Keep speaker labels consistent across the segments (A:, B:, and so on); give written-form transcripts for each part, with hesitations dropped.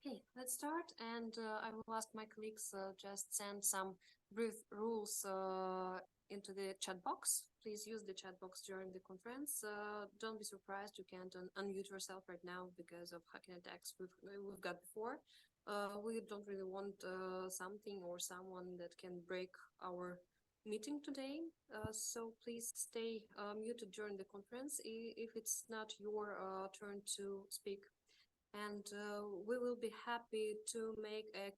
A: Okay, let's start, and I will ask my colleagues just send some brief rules into the chat box. Please use the chat box during the conference. Don't be surprised, you can't unmute yourself right now because of hacking attacks we've got before. We don't really want something or someone that can break our meeting today. So please stay muted during the conference if it's not your turn to speak. And we will be happy to make a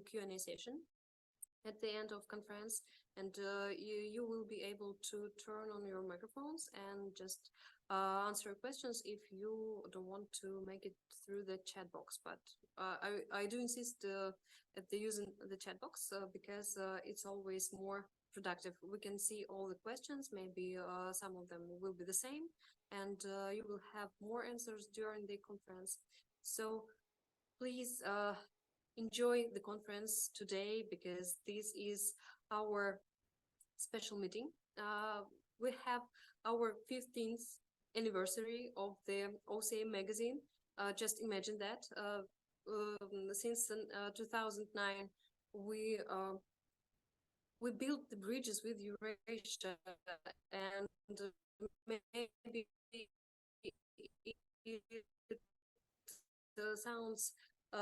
A: Q&A session at the end of conference, and you will be able to turn on your microphones and just answer questions if you don't want to make it through the chat box. But I do insist at the using the chat box because it's always more productive. We can see all the questions, maybe some of them will be the same, and you will have more answers during the conference. So please enjoy the conference today because this is our special meeting. We have our 15th anniversary of the OCA Magazine. Just imagine that. Since 2009, we built the bridges with Eurasia, and maybe it sounds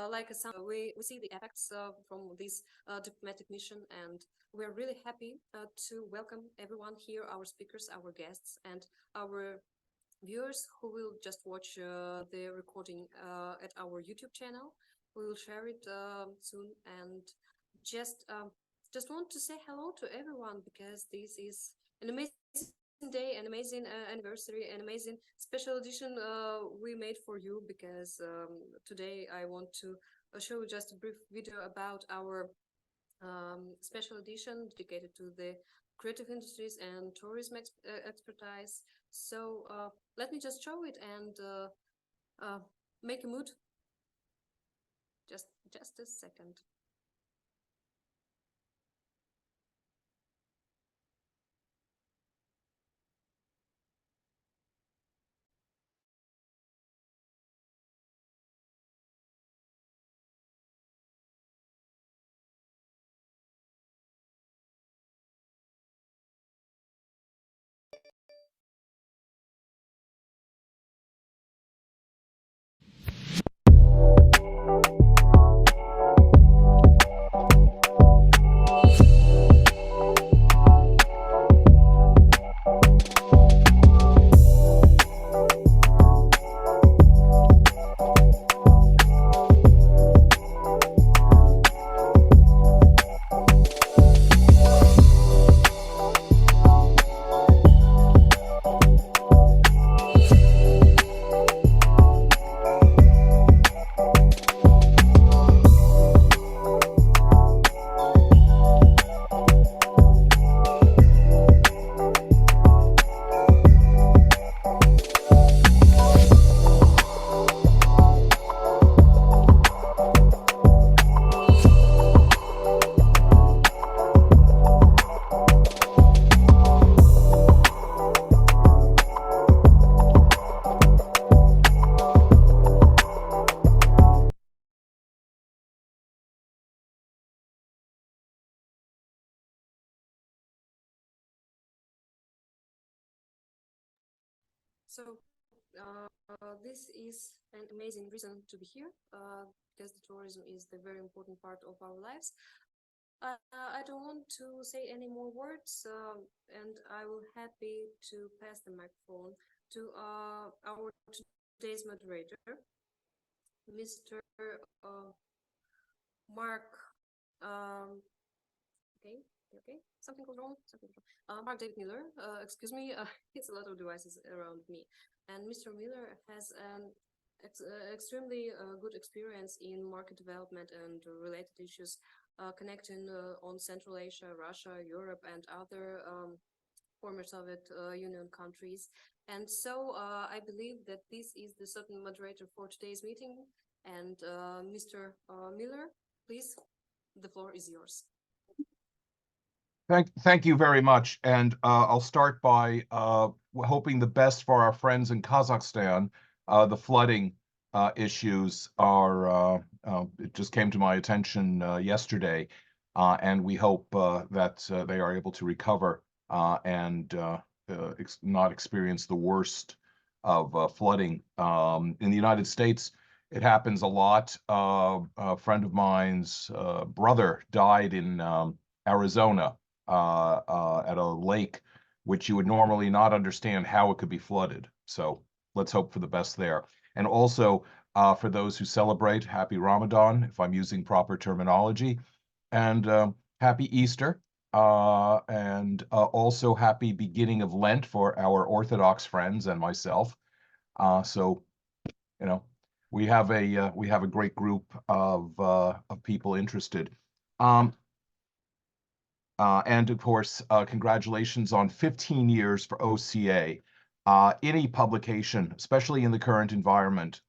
A: like a sound. We see the effects from this diplomatic mission, and we're really happy to welcome everyone here, our speakers, our guests, and our viewers who will just watch the recording at our YouTube channel. We will share it soon, and just want to say hello to everyone because this is an amazing day, an amazing anniversary, an amazing special edition we made for you because today I want to show you just a brief video about our special edition dedicated to the creative industries and tourism expertise. So let me just show it and make a mood. Just a second. So this is an amazing reason to be here because the tourism is the very important part of our lives. I don't want to say any more words, and I will happy to pass the microphone to our today's moderator, Mr. Mark. Okay, something goes wrong. Mark David Miller, excuse me, it's a lot of devices around me. And Mr. Miller has an extremely good experience in market development and related issues connecting on Central Asia, Russia, Europe, and other former Soviet Union countries. And so I believe that this is the certain moderator for today's meeting. And Mr. Miller, please, the floor is yours.
B: Thank you very much. And I'll start by hoping the best for our friends in Kazakhstan. The flooding issues are, it just came to my attention yesterday, and we hope that they are able to recover and not experience the worst of flooding. In the United States, it happens a lot. A friend of mine's brother died in Arizona at a lake, which you would normally not understand how it could be flooded. So let's hope for the best there. And also, for those who celebrate, happy Ramadan, if I'm using proper terminology, and happy Easter, and also happy beginning of Lent for our Orthodox friends and myself. So, you know, we have a great group of people interested. And of course, congratulations on 15 years for OCA. Any publication, especially in the current environment,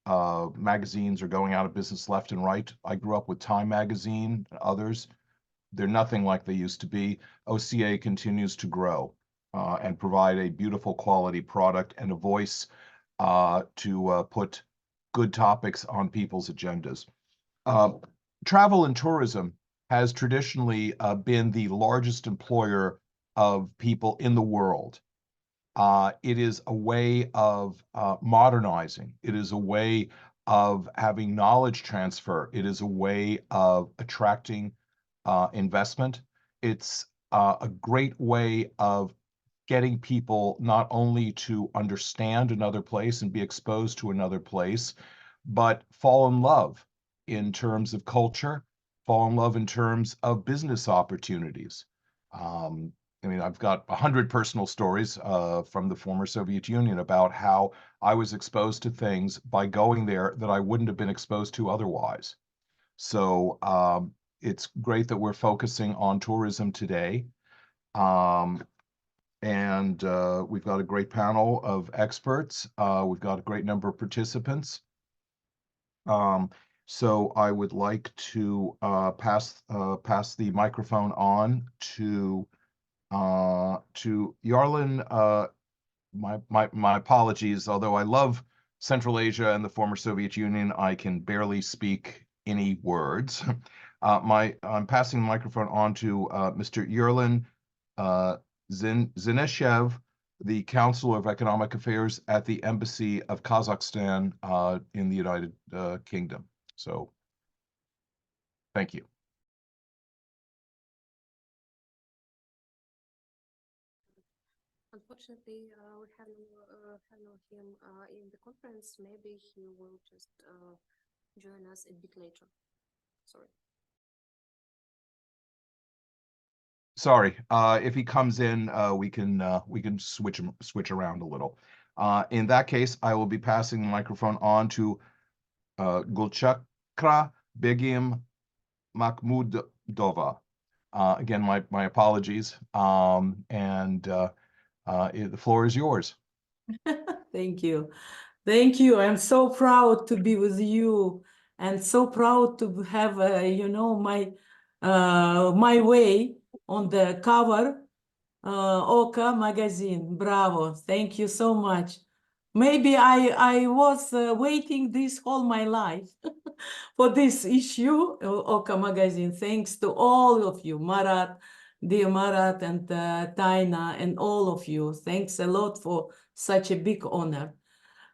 B: magazines are going out of business left and right. I grew up with Time magazine and others. They're nothing like they used to be. OCA continues to grow and provide a beautiful quality product and a voice to put good topics on people's agendas. Travel and tourism has traditionally been the largest employer of people in the world. It is a way of modernizing. It is a way of having knowledge transfer. It is a way of attracting investment. It's a great way of getting people not only to understand another place and be exposed to another place, but fall in love in terms of culture, fall in love in terms of business opportunities. I mean, I've got 100 personal stories from the former Soviet Union about how I was exposed to things by going there that I wouldn't have been exposed to otherwise. So it's great that we're focusing on tourism today. And we've got a great panel of experts. We've got a great number of participants. So I would like to pass the microphone on to Yarlin. My apologies. Although I love Central Asia and the former Soviet Union, I can barely speak any words. I'm passing the microphone on to Mr. Yarlin Zineshev, the Counselor of Economic Affairs at the Embassy of Kazakhstan in the United Kingdom. So, thank you.
A: Unfortunately, we have no him in the conference. Maybe he will just join us a bit later. Sorry.
B: Sorry, if he comes in, we can switch around a little. In that case, I will be passing the microphone on to Gulchehra-begim Mahmudova. Again, my apologies, and the floor is yours.
C: Thank you. Thank you. I'm so proud to be with you and so proud to have, you know, my way on the cover, OCA Magazine. Bravo. Thank you so much. Maybe I was waiting this all my life for this issue, OCA Magazine. Thanks to all of you, Marat, dear Marat and Taina, and all of you. Thanks a lot for such a big honor.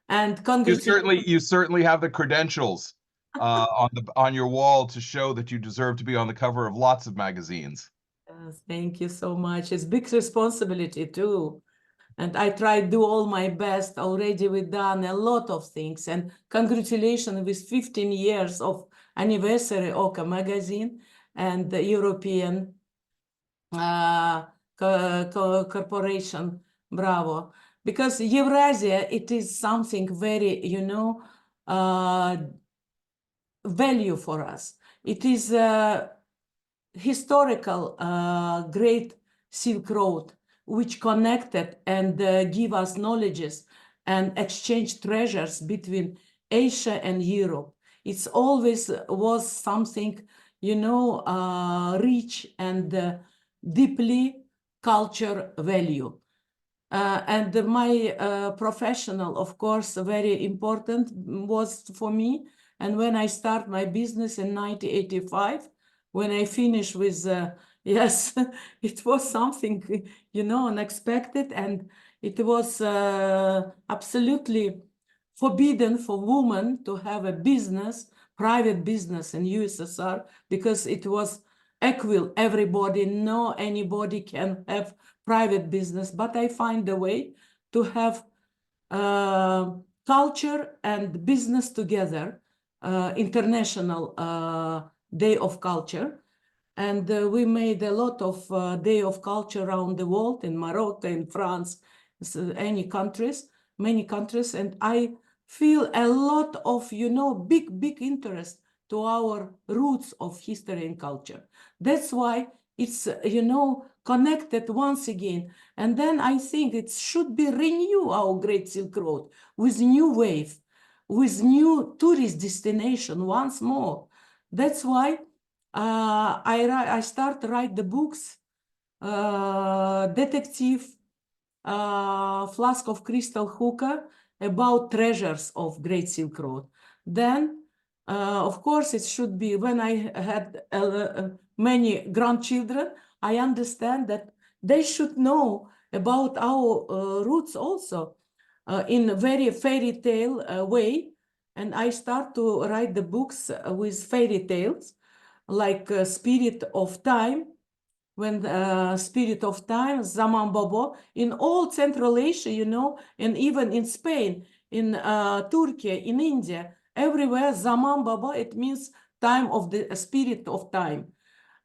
C: And congratulations.
B: You certainly have the credentials on your wall to show that you deserve to be on the cover of lots of magazines.
C: Thank you so much. It's big responsibility too. And I try to do all my best. Already we've done a lot of things. And congratulations with 15 years of anniversary OCA Magazine and the European corporation. Bravo. Because Eurasia, it is something very, you know, value for us. It is a historical great Silk Road, which connected and give us knowledges and exchange treasures between Asia and Europe. It's always was something, you know, rich and deeply culture value. And my professional, of course, very important was for me. And when I start my business in 1985, when I finished with, yes, it was something, you know, unexpected. And it was absolutely forbidden for women to have a business, private business in USSR, because it was equal. Everybody, no anybody can have private business, but I find a way to have culture and business together, international day of culture. And we made a lot of day of culture around the world, in Morocco, in France, any countries, many countries. And I feel a lot of, you know, big interest to our roots of history and culture. That's why it's, you know, connected once again. And then I think it should be renew our Great Silk Road with new wave, with new tourist destination once more. That's why I start to write the books, detective, Flask of Crystal Hookah, about treasures of Great Silk Road. Then, of course, it should be, when I had many grandchildren, I understand that they should know about our roots also in a very fairy tale way. And I start to write the books with fairy tales, like Spirit of Time, when Spirit of Time, Zaman Baba, in all Central Asia, you know, and even in Spain, in Turkey, in India, everywhere, Zaman Baba, it means time of the Spirit of Time.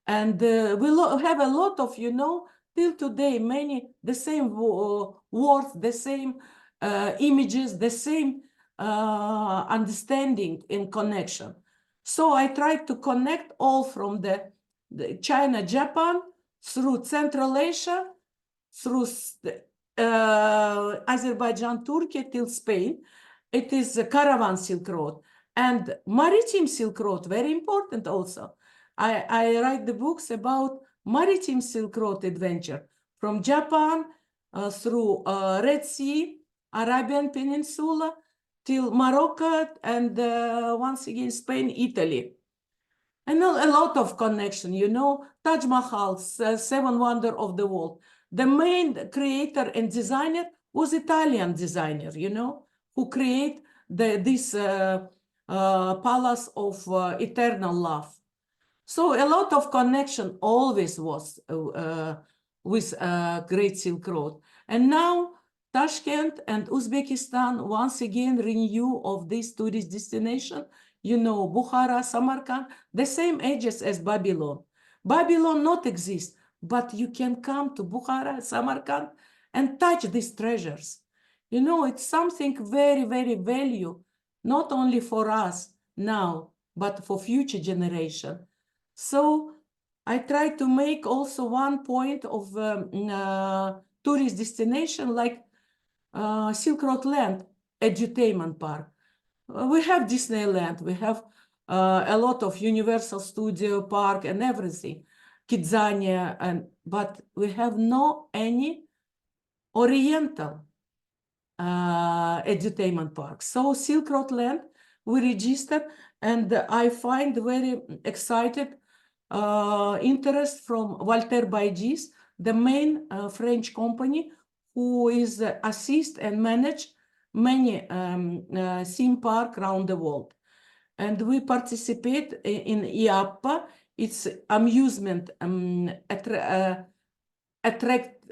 C: And we have a lot of, you know, till today, many, the same words, the same images, the same understanding in connection. So I try to connect all from the China, Japan, through Central Asia, through Azerbaijan, Turkey, till Spain. It is a caravan Silk Road. And maritime Silk Road, very important also. I write the books about maritime Silk Road adventure from Japan through Red Sea, Arabian Peninsula, till Morocco, and once again, Spain, Italy. And a lot of connection, you know, Taj Mahal, Seven Wonders of the World. The main creator and designer was Italian designer, you know, who create this palace of eternal love. So a lot of connection always was with Great Silk Road. And now Tashkent and Uzbekistan once again renew of this tourist destination. You know, Bukhara, Samarkand, the same ages as Babylon. Babylon not exist, but you can come to Bukhara, Samarkand, and touch these treasures. You know, it's something very, very value, not only for us now, but for future generation. So I try to make also one point of tourist destination like Silk Road Land, edutainment park. We have Disneyland, we have a lot of Universal Studio Park and everything, Kidzania, but we have no any Oriental edutainment park. So Silk Road Land, we registered, and I find very excited interest from Walter Baigis, the main French company who is assist and manage many theme park around the world. And we participate in IAPA, it's amusement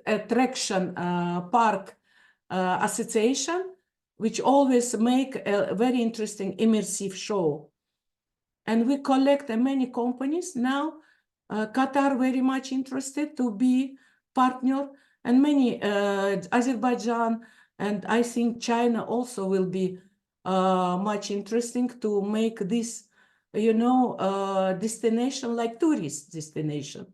C: attraction park association, which always make a very interesting immersive show. And we collect many companies now. Qatar very much interested to be partner, and many Azerbaijan, and I think China also will be much interesting to make this, you know, destination like tourist destination,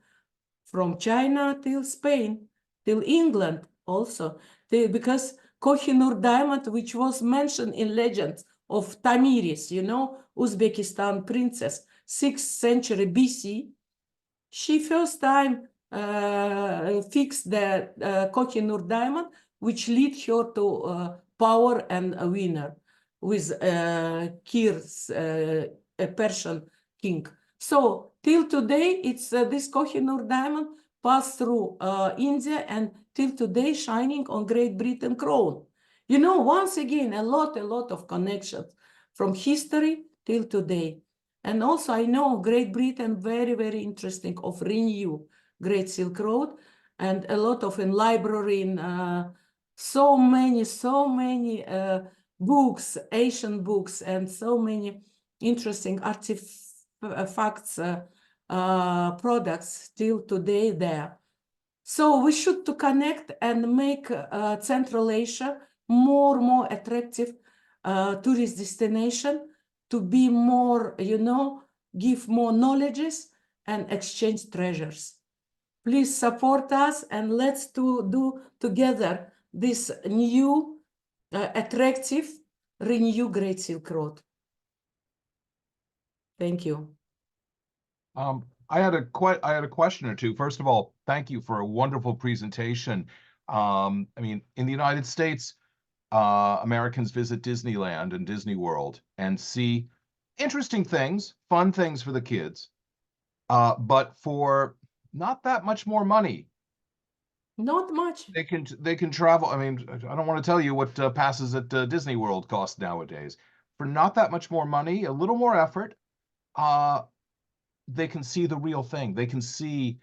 C: from China till Spain, till England also, because Kohinoor diamond, which was mentioned in legends of Tamiris, you know, Uzbekistan princess, 6th century BC, she first time fixed the Kohinoor diamond which lead her to power and a winner with Kir's a Persian king. So till today, it's this Kohinoor diamond passed through India and till today shining on Great Britain crown. You know, once again, a lot of connections from history till today. And also I know Great Britain, very interesting of renew Great Silk Road, and a lot of in library, in so many books, Asian books, and so many interesting artifacts, products till today there. So we should to connect and make Central Asia more attractive tourist destination, to be more, you know, give more knowledges and exchange treasures. Please support us and let's do together this new attractive renew Great Silk Road. Thank you.
B: I had a question or two. First of all, thank you for a wonderful presentation. I mean, in the United States, Americans visit Disneyland and Disney World and see interesting things, fun things for the kids, but for not that much more money.
C: Not much.
B: They can travel. I mean, I don't want to tell you what passes at Disney World cost nowadays. For not that much more money, a little more effort, they can see the real thing. They can see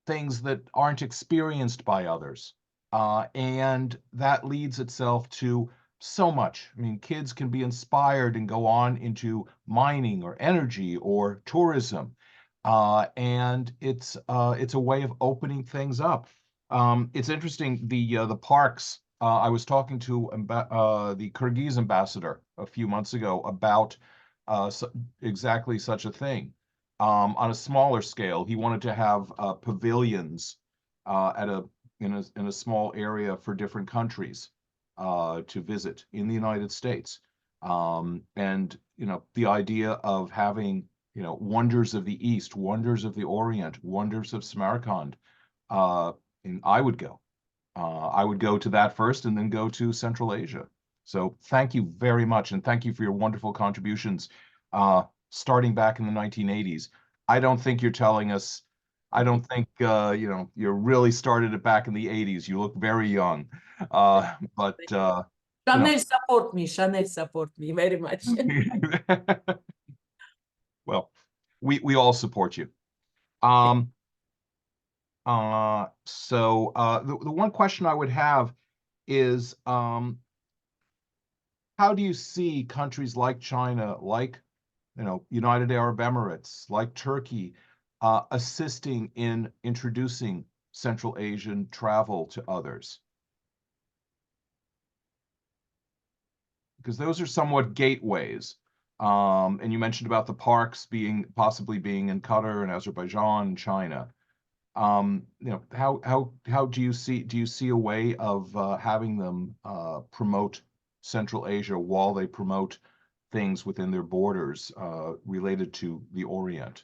B: things that aren't experienced by others. And that leads itself to so much. I mean, kids can be inspired and go on into mining or energy or tourism. And it's a way of opening things up. It's interesting, the parks. I was talking to the Kyrgyz ambassador a few months ago about exactly such a thing. On a smaller scale, he wanted to have pavilions in a small area for different countries to visit in the United States. And you know, the idea of having, you know, wonders of the East, wonders of the Orient, wonders of Samarkand, and I would go. I would go to that first and then go to Central Asia. So thank you very much, and thank you for your wonderful contributions. Starting back in the 1980s. I don't think you're telling us, I don't think, you know, you really started it back in the 80s. You look very young. But
C: Chanel support me very much.
B: Well, we all support you. So the one question I would have is, how do you see countries like China, like, you know, United Arab Emirates, like Turkey, assisting in introducing Central Asian travel to others? Because those are somewhat gateways. And you mentioned about the parks possibly being in Qatar and Azerbaijan and China. You know, how do you see a way of having them promote Central Asia while they promote things within their borders related to the Orient?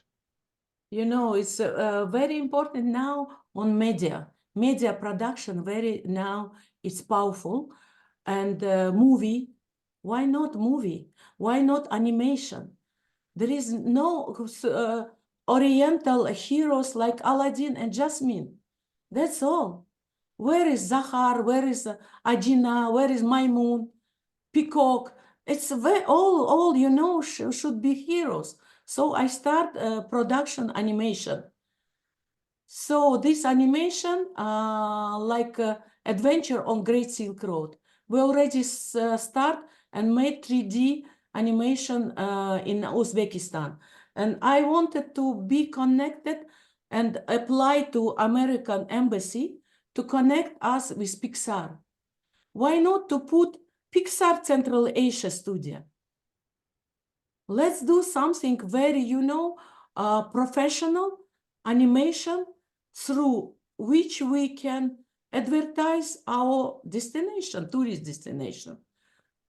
C: You know, it's very important now on media production. Very now it's powerful, and movie. Why not movie? Why not animation? There is no Oriental heroes like Aladdin and Jasmine. That's all. Where is Zahar? Where is Ajina? Where is Maymun? Peacock? It's all you know should be heroes. So I start production animation. So this animation, like adventure on Great Silk Road, we already start and made 3D animation in Uzbekistan. And I wanted to be connected and apply to American embassy to connect us with Pixar. Why not to put Pixar Central Asia studio? Let's do something very, you know, professional animation through which we can advertise our destination, tourist destination.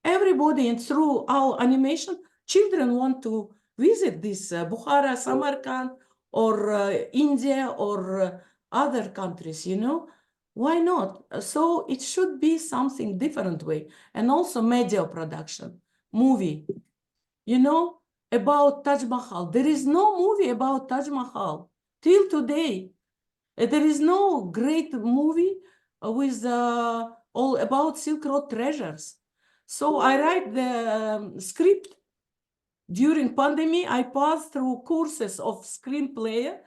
C: Everybody, and through our animation, children want to visit this Bukhara, Samarkand, or India, or other countries, you know. Why not? So it should be something different way. And also media production, movie, you know, about Taj Mahal. There is no movie about Taj Mahal till today. There is no great movie with all about Silk Road treasures. So I write the script. During pandemic, I passed through courses of screenwriter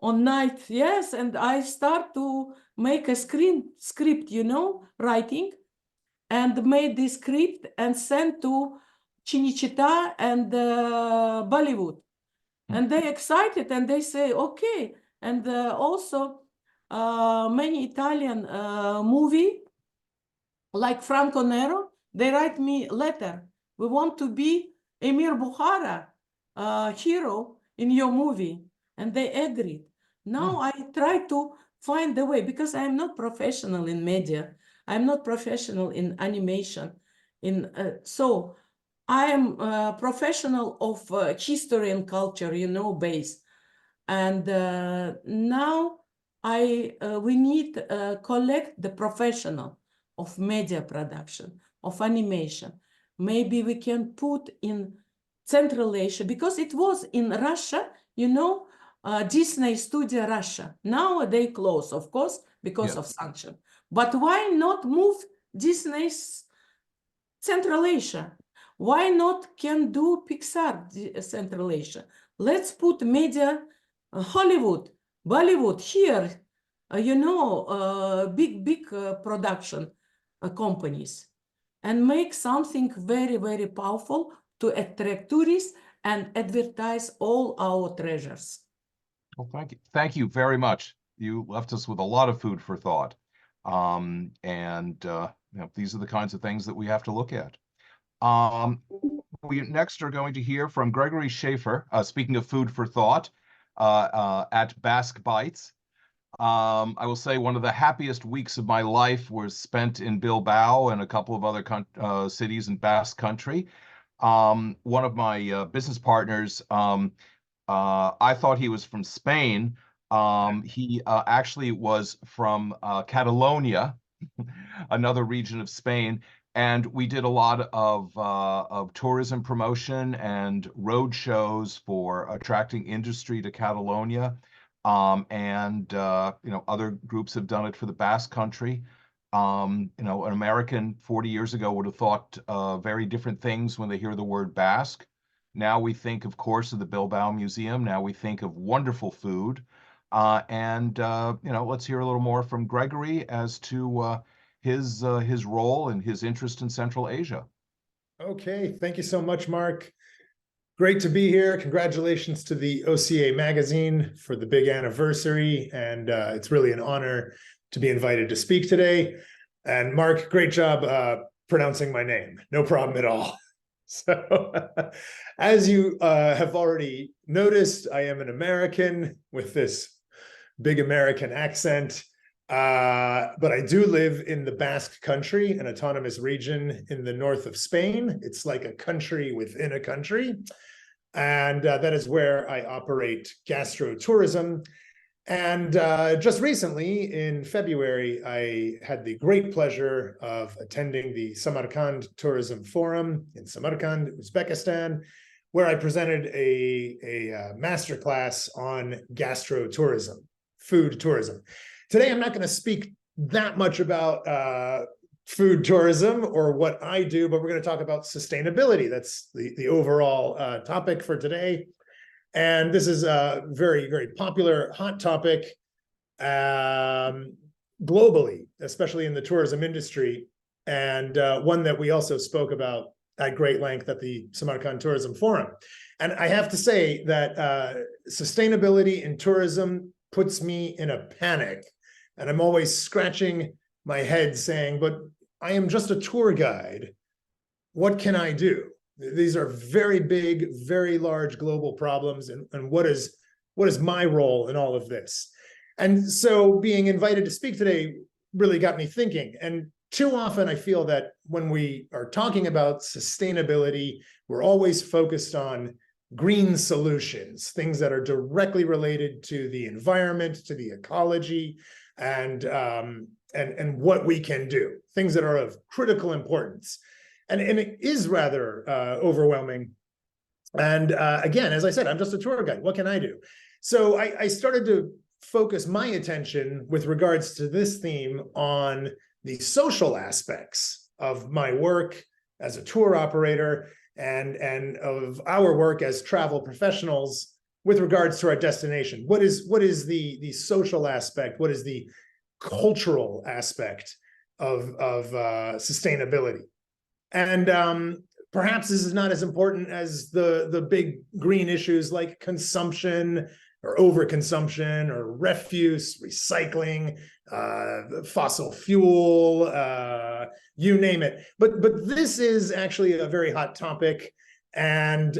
C: on night, yes, and I start to make a script, you know, writing, and made this script and sent to Cinecittà and Bollywood. And they excited and they say, okay. And also many Italian movie, like Franco Nero, they write me letter. We want to be Emir Bukhara hero in your movie. And they agreed. Now I try to find the way, because I am not professional in media. I'm not professional in animation. So I am a professional of history and culture, you know, base. And now we need collect the professional of media production, of animation. Maybe we can put in Central Asia, because it was in Russia, you know, Disney Studio Russia. Now they close, of course, because of sanction. But why not move Disney's Central Asia? Why not can do Pixar Central Asia? Let's put media, Hollywood, Bollywood here, you know, big production companies, and make something very, very powerful to attract tourists and advertise all our treasures.
B: Well, thank you. Thank you very much. You left us with a lot of food for thought. You know, these are the kinds of things that we have to look at. We next are going to hear from Gregory Schafer, speaking of food for thought, at Basque Bites. I will say one of the happiest weeks of my life was spent in Bilbao and a couple of other cities in Basque country. One of my business partners, I thought he was from Spain. He actually was from Catalonia, another region of Spain. And we did a lot of tourism promotion and road shows for attracting industry to Catalonia. You know, other groups have done it for the Basque Country. You know, an American 40 years ago would have thought very different things when they hear the word Basque. Now we think, of course, of the Bilbao Museum. Now we think of wonderful food. You know, let's hear a little more from Gregory as to his role and his interest in Central Asia.
D: Okay, thank you so much, Mark. Great to be here. Congratulations to the OCA Magazine for the big anniversary. And it's really an honor to be invited to speak today. And Mark, great job pronouncing my name. No problem at all. So as you have already noticed, I am an American with this big American accent. But I do live in the Basque Country, an autonomous region in the north of Spain. It's like a country within a country. And that is where I operate gastro-tourism. And just recently, in February, I had the great pleasure of attending the Samarkand Tourism Forum in Samarkand, Uzbekistan, where I presented a masterclass on gastro-tourism, food tourism. Today, I'm not going to speak that much about food tourism or what I do, but we're going to talk about sustainability. That's the overall topic for today. And this is a very, very popular, hot topic globally, especially in the tourism industry, and one that we also spoke about at great length at the Samarkand Tourism Forum. And I have to say that sustainability in tourism puts me in a panic. And I'm always scratching my head saying, but I am just a tour guide. What can I do? These are very big, very large global problems. And what is my role in all of this? And so being invited to speak today really got me thinking. And too often I feel that when we are talking about sustainability, we're always focused on green solutions, things that are directly related to the environment, to the ecology, and what we can do, things that are of critical importance. And it is rather overwhelming. And again, as I said, I'm just a tour guide. What can I do? So I started to focus my attention with regards to this theme on the social aspects of my work as a tour operator and of our work as travel professionals with regards to our destination. What is the social aspect? What is the cultural aspect of sustainability? And perhaps this is not as important as the big green issues like consumption or overconsumption or refuse, recycling, fossil fuel, you name it. But this is actually a very hot topic, and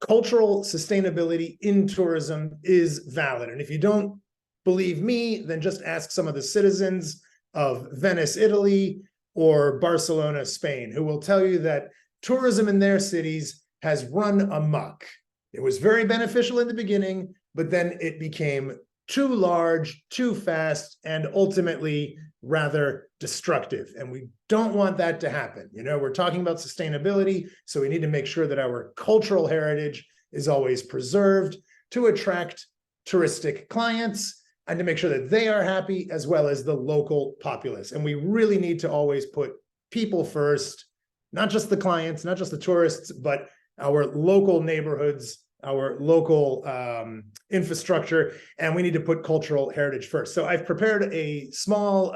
D: cultural sustainability in tourism is valid. And if you don't believe me, then just ask some of the citizens of Venice, Italy, or Barcelona, Spain, who will tell you that tourism in their cities has run amok. It was very beneficial in the beginning, but then it became too large, too fast, and ultimately rather destructive. And we don't want that to happen. You know, we're talking about sustainability, so we need to make sure that our cultural heritage is always preserved to attract touristic clients and to make sure that they are happy as well as the local populace. And we really need to always put people first, not just the clients, not just the tourists, but our local neighborhoods, our local infrastructure, and we need to put cultural heritage first. So I've prepared a small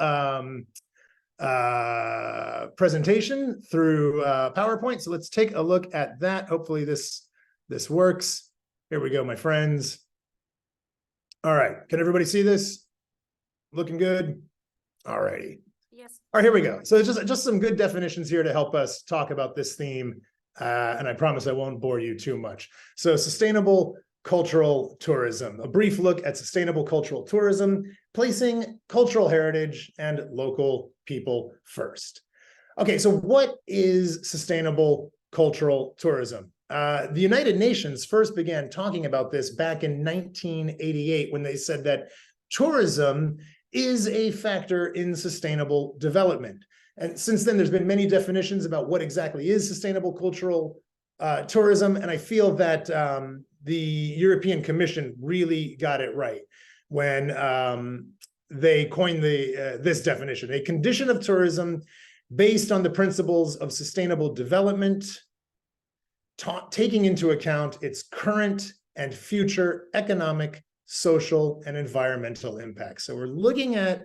D: presentation through PowerPoint. So let's take a look at that. Hopefully this works. Here we go, my friends. All right, can everybody see this? Looking good? All righty.
A: Yes.
D: All right, here we go. So just some good definitions here to help us talk about this theme. And I promise I won't bore you too much. So sustainable cultural tourism, a brief look at sustainable cultural tourism, placing cultural heritage and local people first. Okay, so what is sustainable cultural tourism? The United Nations first began talking about this back in 1988 when they said that tourism is a factor in sustainable development. And since then, there's been many definitions about what exactly is sustainable cultural tourism. And I feel that the European Commission really got it right when they coined this definition: a condition of tourism based on the principles of sustainable development, taking into account its current and future economic, social, and environmental impacts. So we're looking at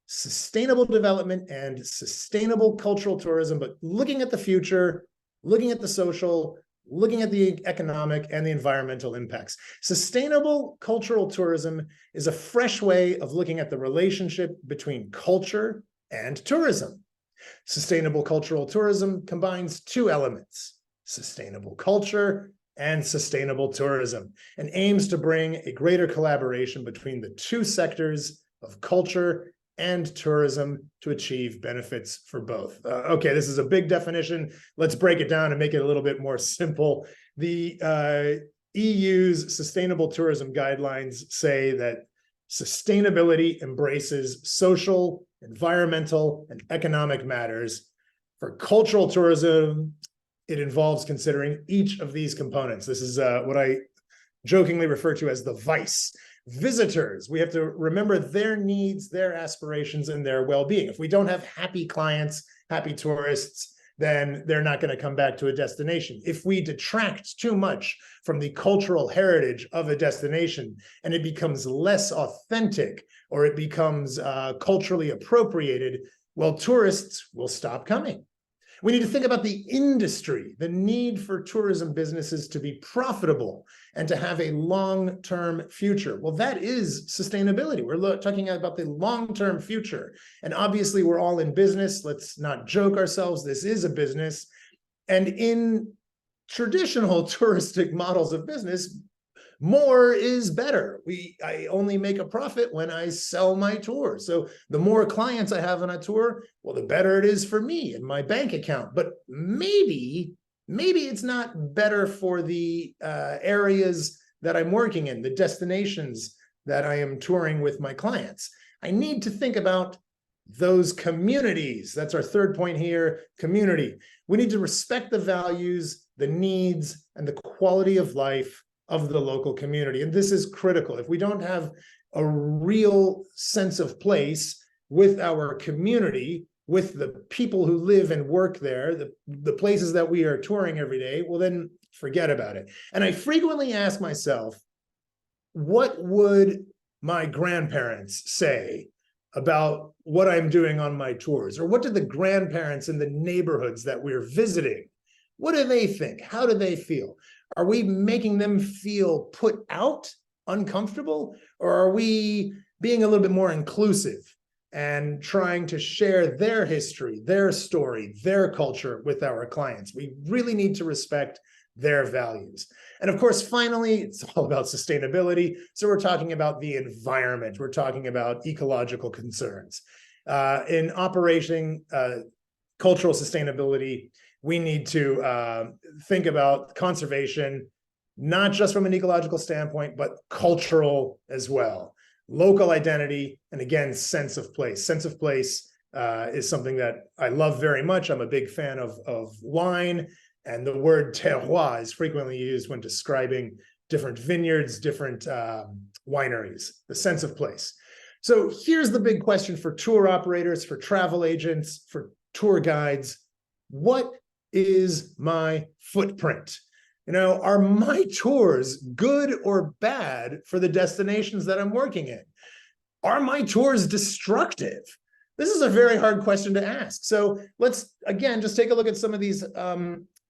D: sustainable development and sustainable cultural tourism, but looking at the future, looking at the social, looking at the economic and the environmental impacts. Sustainable cultural tourism is a fresh way of looking at the relationship between culture and tourism. Sustainable cultural tourism combines two elements: sustainable culture and sustainable tourism, and aims to bring a greater collaboration between the two sectors of culture and tourism to achieve benefits for both. Okay, this is a big definition. Let's break it down and make it a little bit more simple. The EU's sustainable tourism guidelines say that sustainability embraces social, environmental, and economic matters. For cultural tourism, it involves considering each of these components. This is what I jokingly refer to as the vice. Visitors, we have to remember their needs, their aspirations, and their well-being. If we don't have happy clients, happy tourists, then they're not going to come back to a destination. If we detract too much from the cultural heritage of a destination and it becomes less authentic or it becomes culturally appropriated, well, tourists will stop coming. We need to think about the industry, the need for tourism businesses to be profitable and to have a long-term future. Well, that is sustainability. We're talking about the long-term future. And obviously, we're all in business. Let's not joke ourselves. This is a business. And in traditional touristic models of business, more is better. I only make a profit when I sell my tour. So the more clients I have on a tour, well, the better it is for me and my bank account. But maybe maybe it's not better for the areas that I'm working in, the destinations that I am touring with my clients. I need to think about those communities. That's our third point here, community. We need to respect the values, the needs, and the quality of life of the local community. And this is critical. If we don't have a real sense of place with our community, with the people who live and work there, the places that we are touring every day, well, then forget about it. And I frequently ask myself, what would my grandparents say about what I'm doing on my tours? Or what do the grandparents in the neighborhoods that we're visiting, what do they think? How do they feel? Are we making them feel put out, uncomfortable? Or are we being a little bit more inclusive and trying to share their history, their story, their culture with our clients? We really need to respect their values. And of course, finally, it's all about sustainability. So we're talking about the environment. We're talking about ecological concerns. In operating cultural sustainability, we need to think about conservation, not just from an ecological standpoint, but cultural as well. Local identity, and again, sense of place. Sense of place is something that I love very much. I'm a big fan of wine, and the word terroir is frequently used when describing different vineyards, different wineries, the sense of place. So here's the big question for tour operators, for travel agents, for tour guides. What is my footprint? You know, are my tours good or bad for the destinations that I'm working in? Are my tours destructive? This is a very hard question to ask. So let's, again, just take a look at some of these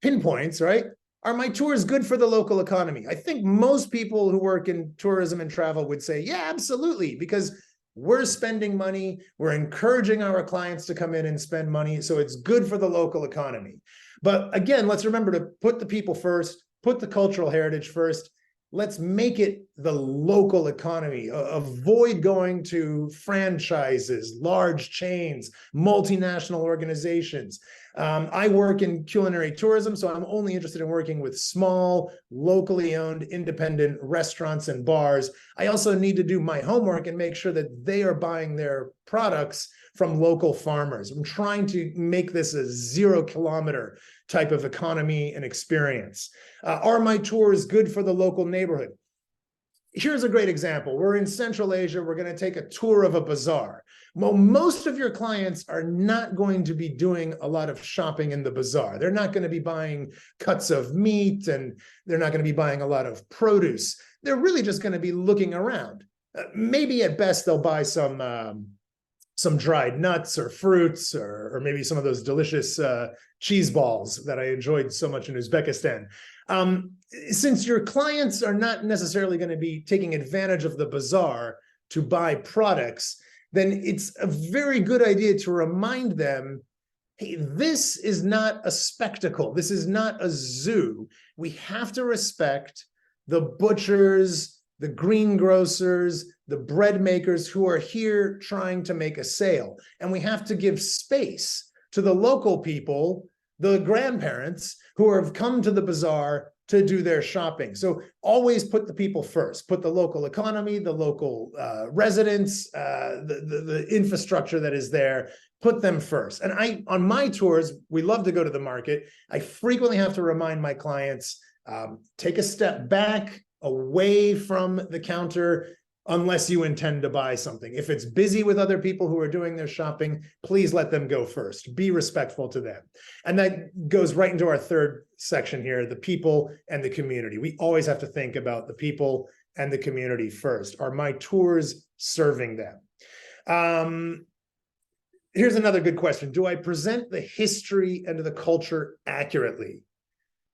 D: pinpoints, right? Are my tours good for the local economy? I think most people who work in tourism and travel would say, yeah, absolutely, because we're spending money, we're encouraging our clients to come in and spend money, so it's good for the local economy. But again, let's remember to put the people first, put the cultural heritage first. Let's make it the local economy. Avoid going to franchises, large chains, multinational organizations. I work in culinary tourism, so I'm only interested in working with small, locally owned, independent restaurants and bars. I also need to do my homework and make sure that they are buying their products from local farmers. I'm trying to make this a 0 kilometer type of economy and experience. Are my tours good for the local neighborhood? Here's a great example. We're in Central Asia. We're going to take a tour of a bazaar. Well, most of your clients are not going to be doing a lot of shopping in the bazaar. They're not going to be buying cuts of meat, and they're not going to be buying a lot of produce. They're really just going to be looking around. Maybe at best they'll buy some dried nuts or fruits, or maybe some of those delicious cheese balls that I enjoyed so much in Uzbekistan. Since your clients are not necessarily going to be taking advantage of the bazaar to buy products, then it's a very good idea to remind them, hey, this is not a spectacle. This is not a zoo. We have to respect the butchers, the greengrocers, the bread makers who are here trying to make a sale. And we have to give space to the local people, the grandparents who have come to the bazaar to do their shopping. So always put the people first, put the local economy, the local residents, the infrastructure that is there, put them first. And on my tours, we love to go to the market. I frequently have to remind my clients, take a step back, away from the counter, unless you intend to buy something. If it's busy with other people who are doing their shopping, please let them go first. Be respectful to them. And that goes right into our third section here, the people and the community. We always have to think about the people and the community first. Are my tours serving them? Here's another good question. Do I present the history and the culture accurately?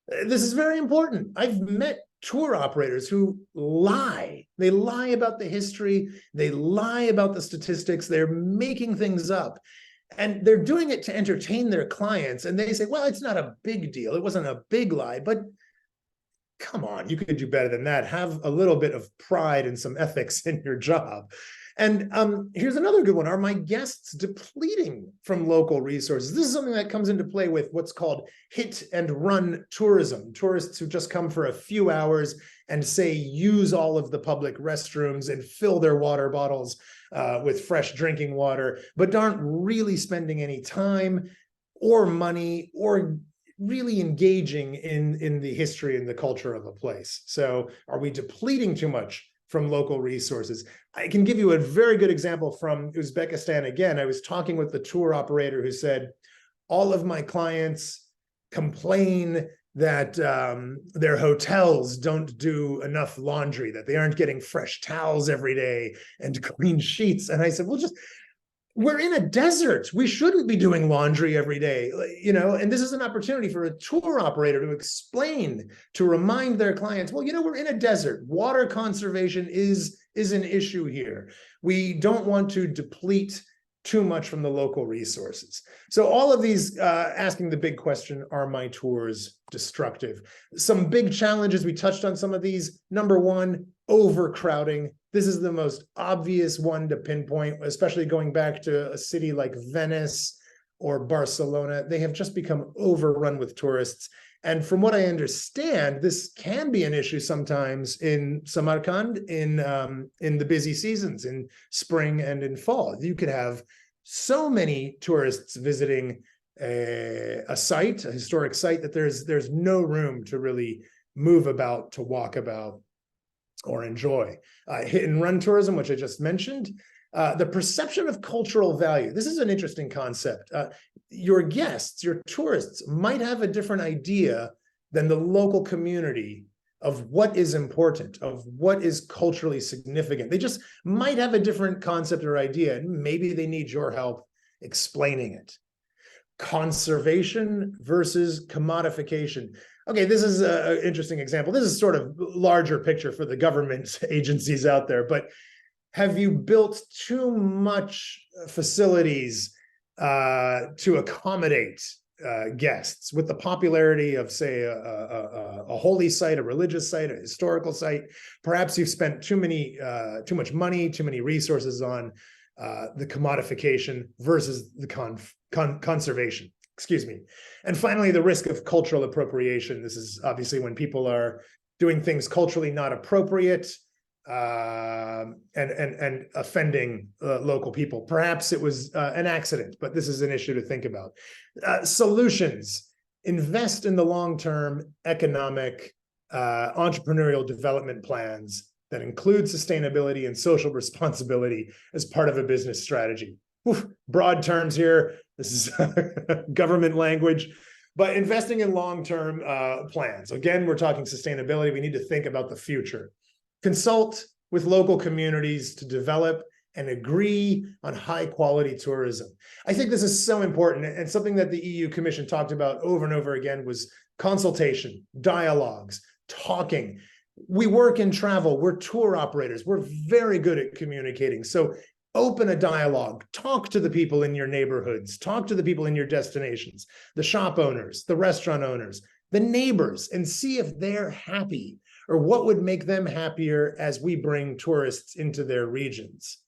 D: This is very important. I've met tour operators who lie. They lie about the history. They lie about the statistics. They're making things up. And they're doing it to entertain their clients. And they say, well, it's not a big deal. It wasn't a big lie. But come on, you could do better than that. Have a little bit of pride and some ethics in your job. And here's another good one. Are my guests depleting from local resources? This is something that comes into play with what's called hit and run tourism. Tourists who just come for a few hours and say use all of the public restrooms and fill their water bottles with fresh drinking water, but aren't really spending any time or money or really engaging in the history and the culture of a place. So are we depleting too much from local resources? I can give you a very good example from Uzbekistan. Again, I was talking with the tour operator who said, all of my clients complain that their hotels don't do enough laundry, that they aren't getting fresh towels every day and clean sheets. And I said, well, we're in a desert. We shouldn't be doing laundry every day, you know, and this is an opportunity for a tour operator to explain, to remind their clients, well, you know, we're in a desert. Water conservation is an issue here. We don't want to deplete too much from the local resources. So all of these, asking the big question, are my tours destructive? Some big challenges, we touched on some of these. Number one, overcrowding. This is the most obvious one to pinpoint, especially going back to a city like Venice or Barcelona. They have just become overrun with tourists. And from what I understand, this can be an issue sometimes in Samarkand in the busy seasons, in spring and in fall. You could have so many tourists visiting a site, a historic site, that there's no room to really move about, to walk about, or enjoy. Hit and run tourism, which I just mentioned. The perception of cultural value. This is an interesting concept. Your guests, your tourists, might have a different idea than the local community of what is important, of what is culturally significant. They just might have a different concept or idea, and maybe they need your help explaining it. Conservation versus commodification. Okay, this is an interesting example. This is sort of larger picture for the government agencies out there, but have you built too much facilities to accommodate guests? With the popularity of, say, a holy site, a religious site, a historical site, perhaps you've spent too much money, too many resources on the commodification versus the conservation. Excuse me. And finally, the risk of cultural appropriation. This is obviously when people are doing things culturally not appropriate, and offending local people. Perhaps it was an accident, but this is an issue to think about. Solutions: invest in the long-term economic, entrepreneurial development plans that include sustainability and social responsibility as part of a business strategy. Oof, broad terms here. This is government language. But investing in long-term plans. Again, we're talking sustainability. We need to think about the future. Consult with local communities to develop and agree on high-quality tourism. I think this is so important, and something that the EU Commission talked about over and over again was consultation, dialogues, talking. We work in travel. We're tour operators. We're very good at communicating. So open a dialogue, talk to the people in your neighborhoods, talk to the people in your destinations, the shop owners, the restaurant owners, the neighbors, and see if they're happy or what would make them happier as we bring tourists into their regions.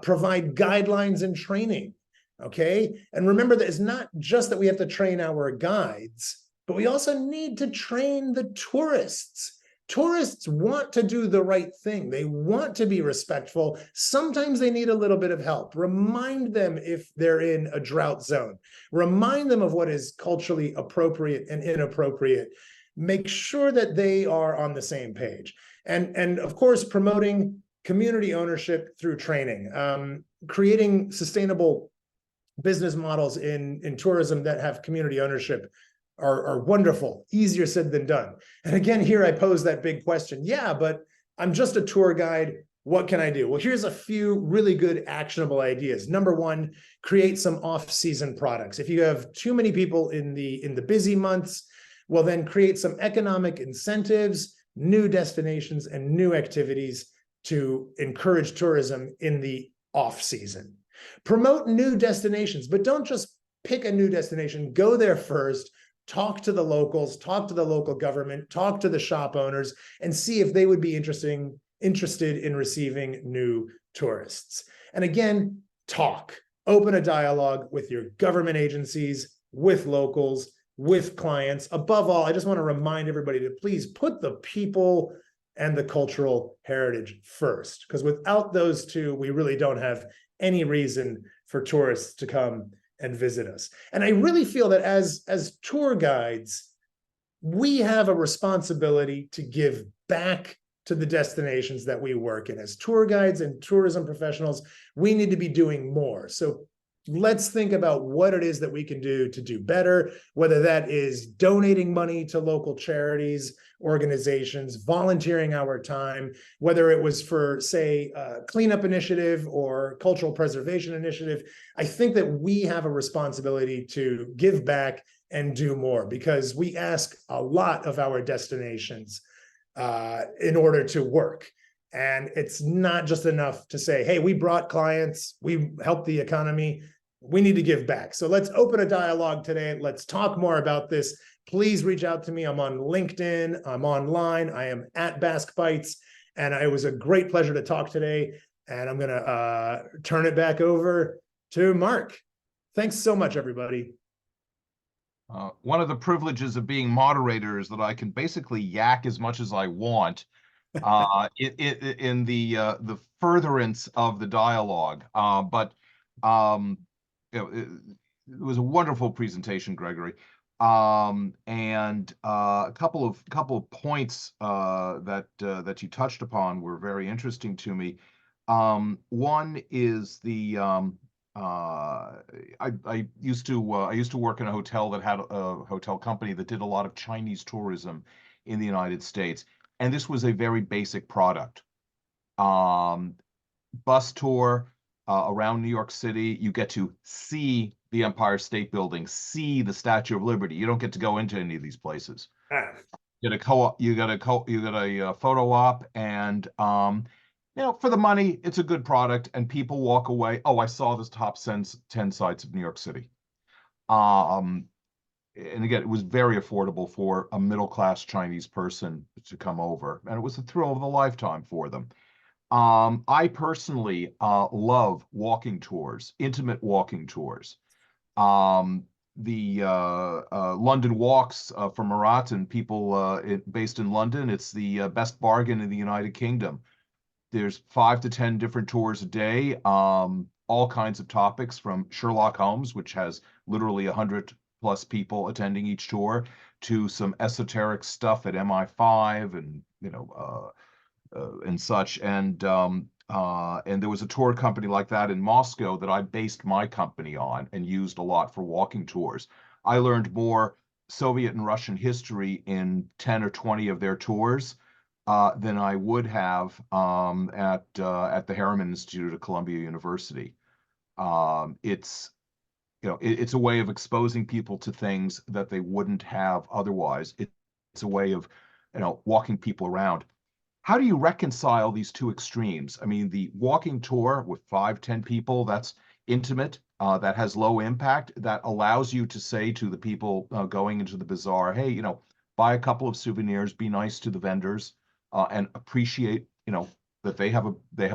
D: Provide guidelines and training, okay? And remember that it's not just that we have to train our guides, but we also need to train the tourists. Tourists want to do the right thing. They want to be respectful. Sometimes they need a little bit of help. Remind them if they're in a drought zone. Remind them of what is culturally appropriate and inappropriate. Make sure that they are on the same page. And of course, promoting community ownership through training, creating sustainable business models in tourism that have community ownership are wonderful, easier said than done. And again, here I pose that big question. Yeah, but I'm just a tour guide. What can I do? Well, here's a few really good actionable ideas. Number one, create some off-season products. If you have too many people in the busy months, well, then create some economic incentives, new destinations, and new activities to encourage tourism in the off-season. Promote new destinations, but don't just pick a new destination. Go there first. Talk to the locals, talk to the local government, talk to the shop owners, and see if they would be interested in receiving new tourists. And again, open a dialogue with your government agencies, with locals, with clients. Above all, I just want to remind everybody to please put the people and the cultural heritage first, because without those two, we really don't have any reason for tourists to come and visit us. And I really feel that as tour guides, we have a responsibility to give back to the destinations that we work in. As tour guides and tourism professionals, we need to be doing more. So let's think about what it is that we can do to do better, whether that is donating money to local charities, organizations, volunteering our time, whether it was for, say, a cleanup initiative or cultural preservation initiative. I think that we have a responsibility to give back and do more, because we ask a lot of our destinations in order to work. And it's not just enough to say, hey, we brought clients, we helped the economy. We need to give back. So let's open a dialogue today. Let's talk more about this. Please reach out to me. I'm on LinkedIn. I'm online. I am at Basque Bites. And it was a great pleasure to talk today. And I'm going to turn it back over to Mark. Thanks so much, everybody.
B: One of the privileges of being moderator is that I can basically yak as much as I want in the furtherance of the dialogue. It was a wonderful presentation, Gregory. And a couple of points that you touched upon were very interesting to me. One is the I used to work in a hotel that had a hotel company that did a lot of Chinese tourism in the United States, and this was a very basic product. Bus tour around New York City. You get to see the Empire State Building, see the Statue of Liberty. You don't get to go into any of these places. You get a photo op, and for the money, it's a good product, and people walk away. Oh, I saw the top 10 sites of New York City. And again, it was very affordable for a middle-class Chinese person to come over, and it was a thrill of a lifetime for them. I personally love walking tours, intimate walking tours. The London walks for Marat and people based in London, it's the best bargain in the United Kingdom. There's 5 to 10 different tours a day, all kinds of topics, from Sherlock Holmes, which has literally 100+ people attending each tour, to some esoteric stuff at MI5 and and such. And there was a tour company like that in Moscow that I based my company on and used a lot for walking tours. I learned more Soviet and Russian history in 10 or 20 of their tours than I would have at the Harriman Institute at Columbia University. It's a way of exposing people to things that they wouldn't have otherwise. It's a way of walking people around. How do you reconcile these two extremes? I mean, the walking tour with 5, 10 people, that's intimate, that has low impact, that allows you to say to the people going into the bazaar, hey, buy a couple of souvenirs, be nice to the vendors, and appreciate, that they have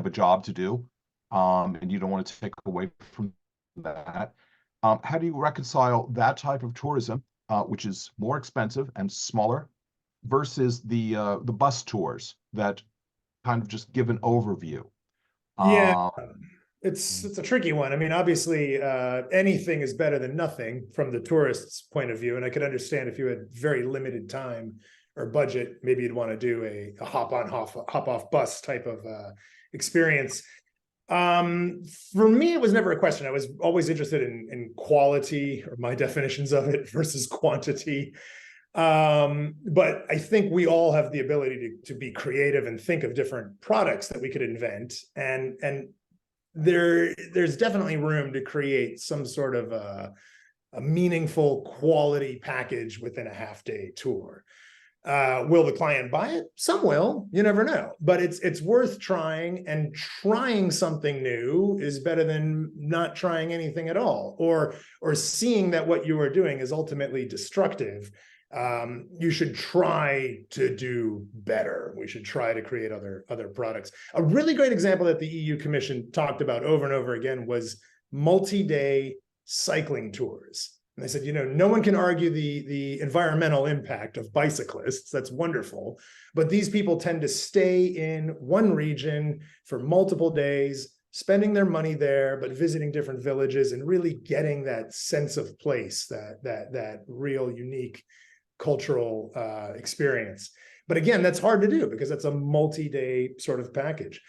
B: a job to do, and you don't want to take away from that. How do you reconcile that type of tourism, which is more expensive and smaller, versus the bus tours that kind of just give an overview?
D: Yeah, it's a tricky one. I mean, obviously, anything is better than nothing from the tourist's point of view. And I could understand if you had very limited time or budget, maybe you'd want to do a hop on, hop off bus type of experience. For me, it was never a question. I was always interested in quality, or my definitions of it, versus quantity. But I think we all have the ability to be creative and think of different products that we could invent. And there's definitely room to create some sort of a meaningful quality package within a half-day tour. Will the client buy it? Some will, you never know, but it's worth trying, and trying something new is better than not trying anything at all, or seeing that what you are doing is ultimately destructive. you should try to do better. We should try to create other products. A really great example that the EU Commission talked about over and over again was multi-day cycling tours. And they said, you know, no one can argue the environmental impact of bicyclists. That's wonderful. But these people tend to stay in one region for multiple days, spending their money there, but visiting different villages and really getting that sense of place, that real unique cultural experience. But again, that's hard to do because that's a multi-day sort of package.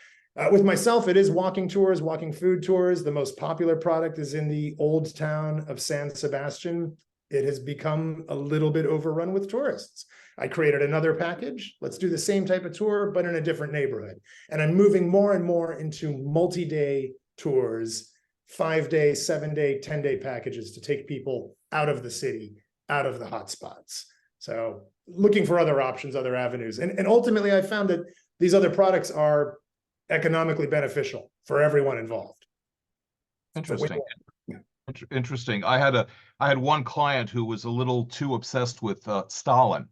D: With myself, it is walking tours, walking food tours. The most popular product is in the old town of San Sebastian. It has become a little bit overrun with tourists. I created another package. Let's do the same type of tour, but in a different neighborhood. And I'm moving more and more into multi-day tours, 5-day, 7-day, 10-day packages to take people out of the city, out of the hotspots. So looking for other options, other avenues. And ultimately, I found that these other products are economically beneficial for everyone involved.
B: Interesting. Interesting. I had one client who was a little too obsessed with Stalin,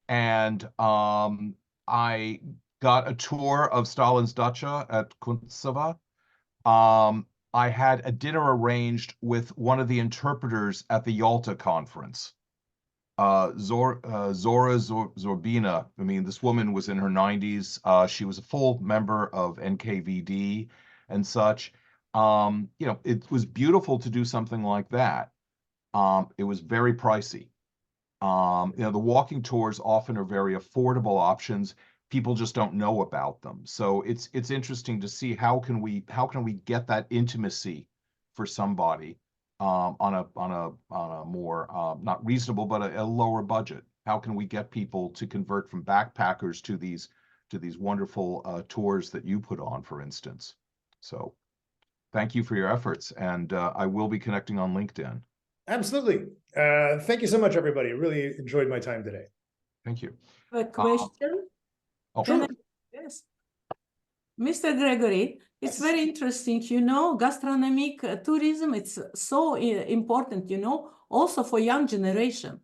B: and I got a tour of Stalin's dacha at Kuntseva. I had a dinner arranged with one of the interpreters at the Yalta conference. Zora Zorbina. I mean, this woman was in her 90s. She was a full member of NKVD and such. You know, it was beautiful to do something like that. It was very pricey. You know, the walking tours often are very affordable options. People just don't know about them. So it's interesting to see how can we get that intimacy for somebody on a more not reasonable but a lower budget. How can we get people to convert from backpackers to these wonderful tours that you put on, for instance? So thank you for your efforts, and I will be connecting on LinkedIn.
D: Absolutely. Thank you so much, everybody. Really enjoyed my time today.
B: Thank you.
C: A question?
B: Sure.
C: Yes. Mr. Gregory, it's very interesting, you know, gastronomic tourism, it's so important, you know, also for young generation.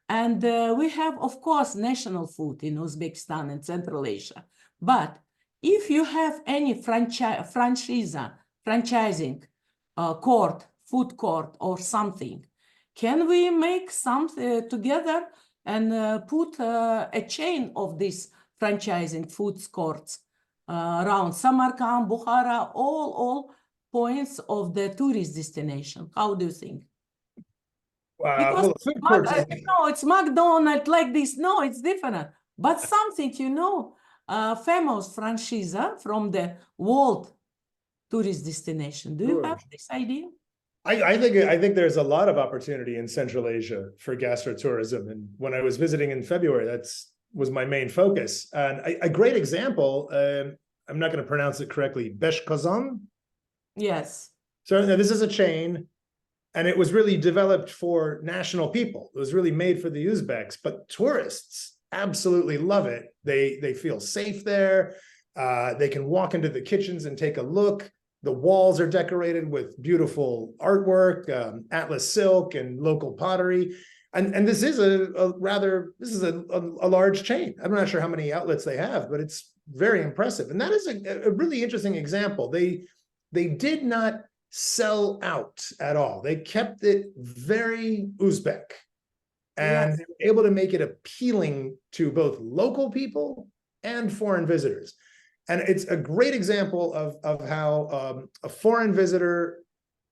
C: And we have, of course, national food in Uzbekistan and Central Asia. But if you have any franchising court, food court or something, can we make something together and put a chain of these franchising food courts around Samarkand, Bukhara, all points of the tourist destination? How do you think? Because no, it's McDonald's like this. No, it's different. But something, you know, famous franchise from the world tourist destination. Do you have this idea?
D: I think there's a lot of opportunity in Central Asia for gastrotourism. And when I was visiting in February, was my main focus. And a great example, I'm not going to pronounce it correctly, Beshkazan?
C: Yes.
D: So this is a chain, and it was really developed for national people. It was really made for the Uzbeks, but tourists absolutely love it. They feel safe there. They can walk into the kitchens and take a look. The walls are decorated with beautiful artwork, Atlas silk and local pottery. And this is a large chain. I'm not sure how many outlets they have, but it's very impressive. And that is a really interesting example. They did not sell out at all. They kept it very Uzbek, and they were able to make it appealing to both local people and foreign visitors. And it's a great example of how a foreign visitor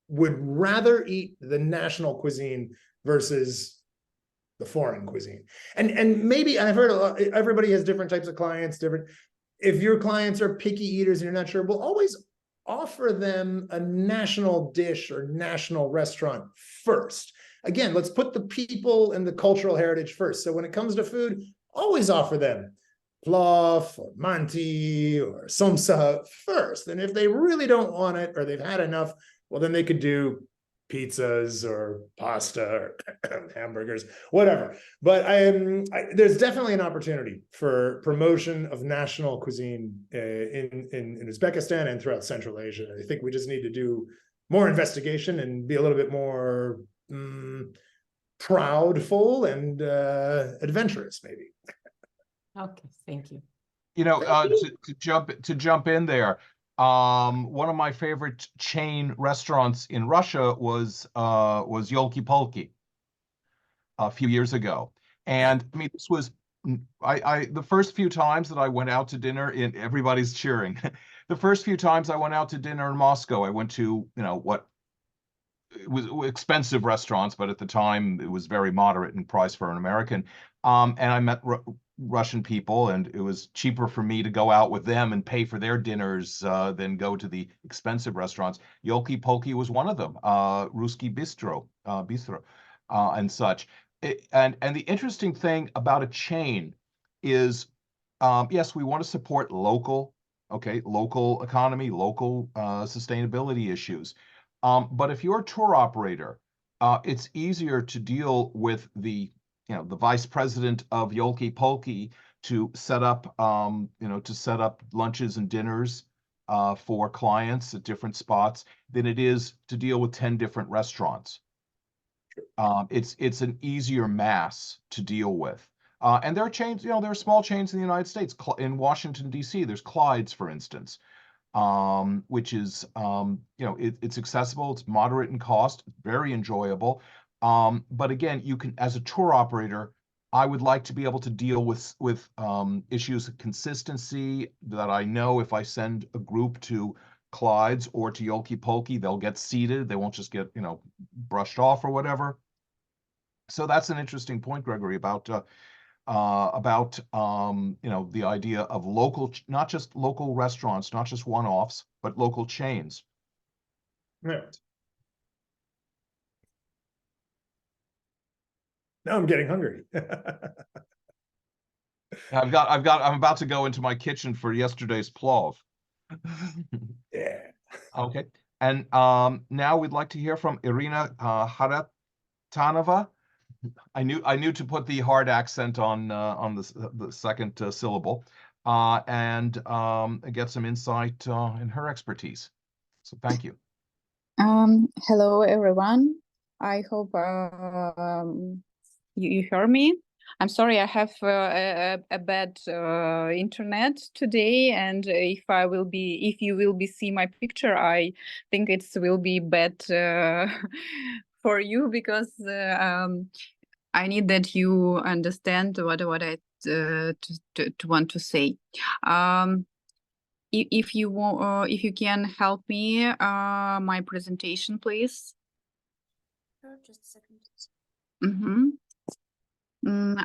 D: would rather eat the national cuisine versus the foreign cuisine. And maybe I've heard a lot, everybody has different types of clients, if your clients are picky eaters and you're not sure, we'll always offer them a national dish or national restaurant first. Again, let's put the people and the cultural heritage first. So when it comes to food, always offer them plov or manti or somsa first. And if they really don't want it or they've had enough, well, then they could do pizzas or pasta or hamburgers, whatever. But there's definitely an opportunity for promotion of national cuisine in Uzbekistan and throughout Central Asia. I think we just need to do more investigation and be a little bit more proudful and adventurous, maybe.
C: Okay, thank you.
B: You know, to jump in there, one of my favorite chain restaurants in Russia was Yolki-Palki a few years ago. And I mean, this was the first few times that I went out to dinner, everybody's cheering. The first few times I went out to dinner in Moscow, I went to, you know, what it was expensive restaurants, but at the time it was very moderate in price for an American. And I met Russian people, and it was cheaper for me to go out with them and pay for their dinners than go to the expensive restaurants. Yolki-Palki was one of them. Ruski Bistro, and such. And the interesting thing about a chain is, yes, we want to support local economy, local sustainability issues. But if you're a tour operator, it's easier to deal with the vice president of Yolki-Palki to set up, to set up lunches and dinners for clients at different spots than it is to deal with 10 different restaurants. It's an easier mass to deal with. And there are chains, there are small chains in the United States. In Washington, D.C., there's Clyde's, for instance, which is, it's accessible, it's moderate in cost, very enjoyable. But again, you can, as a tour operator, I would like to be able to deal with issues of consistency, that I know if I send a group to Clyde's or to Yolki-Palki, they'll get seated. They won't just get, brushed off or whatever. So that's an interesting point, Gregory, about the idea of local, not just local restaurants, not just one-offs, but local chains.
D: Right. Now I'm getting hungry.
B: I'm about to go into my kitchen for yesterday's plov.
D: Yeah.
B: Okay. And now we'd like to hear from Irina Kharitonova. I knew to put the hard accent on the second syllable, and get some insight in her expertise. So thank you.
E: Hello everyone. I hope you hear me. I'm sorry, I have a bad internet today, and if you will be see my picture, I think it will be bad for you, because I need that you understand what I want to say. If you can help me, my presentation, please.
A: Sure, just a second.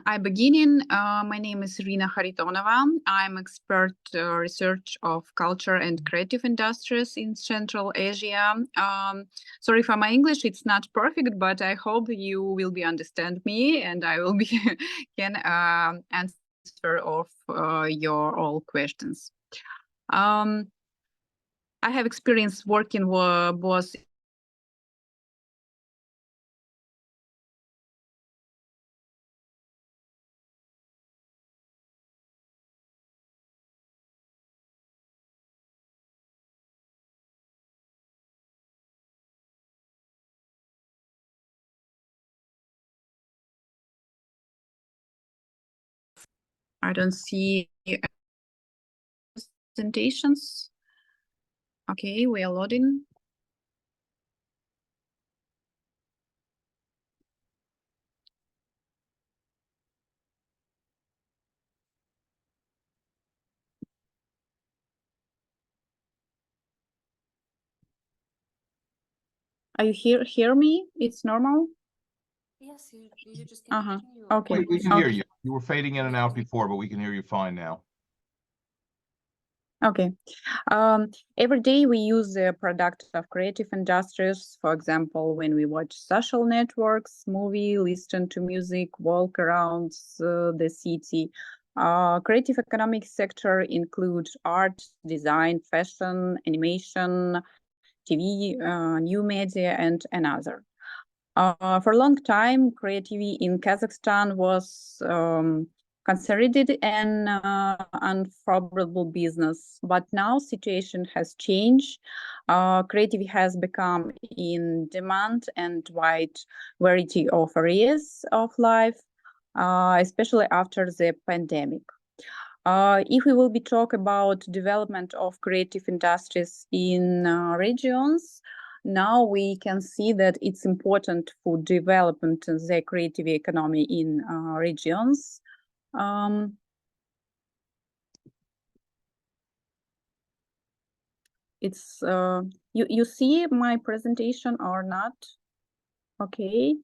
E: I beginning. My name is Irina Kharitonova. I'm expert research of culture and creative industries in Central Asia. Sorry for my English; it's not perfect, but I hope you will be understand me, and I will be can answer of your all questions. I have experience working both. I don't see presentations. Okay, we are loading. Are you hear me? It's normal?
A: Yes, you just can continue.
E: Okay.
B: We can hear you. You were fading in and out before, but we can hear you fine now.
E: Okay. Every day we use the product of creative industries. For example, when we watch social networks, movie, listen to music, walk around the city. Creative economic sector includes art, design, fashion, animation, TV, new media, and another. For a long time, creativity in Kazakhstan was considered an unfavorable business, but now situation has changed. Creativity has become in demand and wide variety of areas of life, especially after the pandemic. If we will be talk about development of creative industries in regions, now we can see that it's important for development of the creative economy in regions. It's you see my presentation or not? Okay.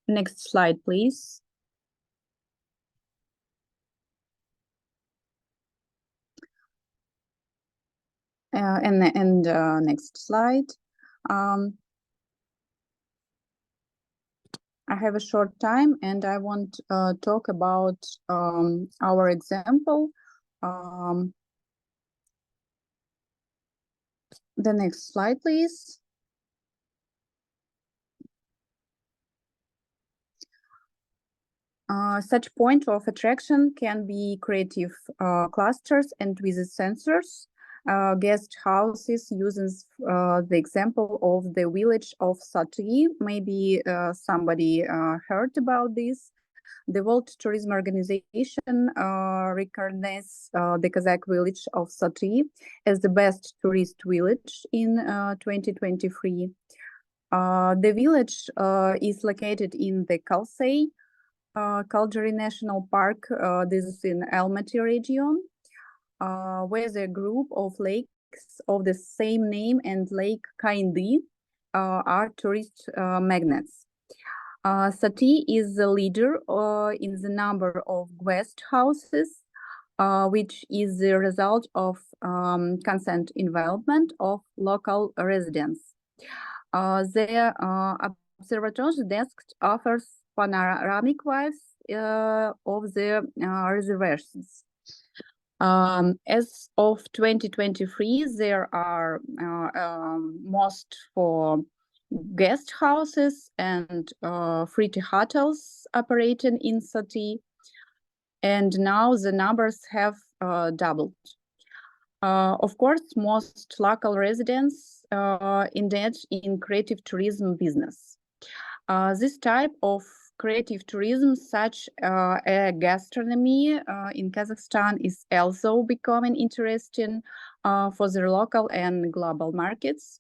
E: Next slide, please. And next slide. I have a short time and I want to talk about our example. The next slide, please. Such point of attraction can be creative clusters and visit sensors. Guest houses uses the example of the village of Sati. Maybe somebody heard about this. The World Tourism Organization recognizes the Kazakh village of Sati as the best tourist village in 2023. The village is located in the Kalsay Kaldari National Park. This is in Almaty region, where the group of lakes of the same name and Lake Kaindy are tourist magnets. Sati is the leader in the number of guest houses, which is the result of consent involvement of local residents. The observatory desk offers panoramic views of the reservations. As of 2023, there are most for guest houses and free hotels operating in Sati, and now the numbers have doubled. Of course, most local residents engage in creative tourism business. This type of creative tourism, such as gastronomy in Kazakhstan, is also becoming interesting for the local and global markets.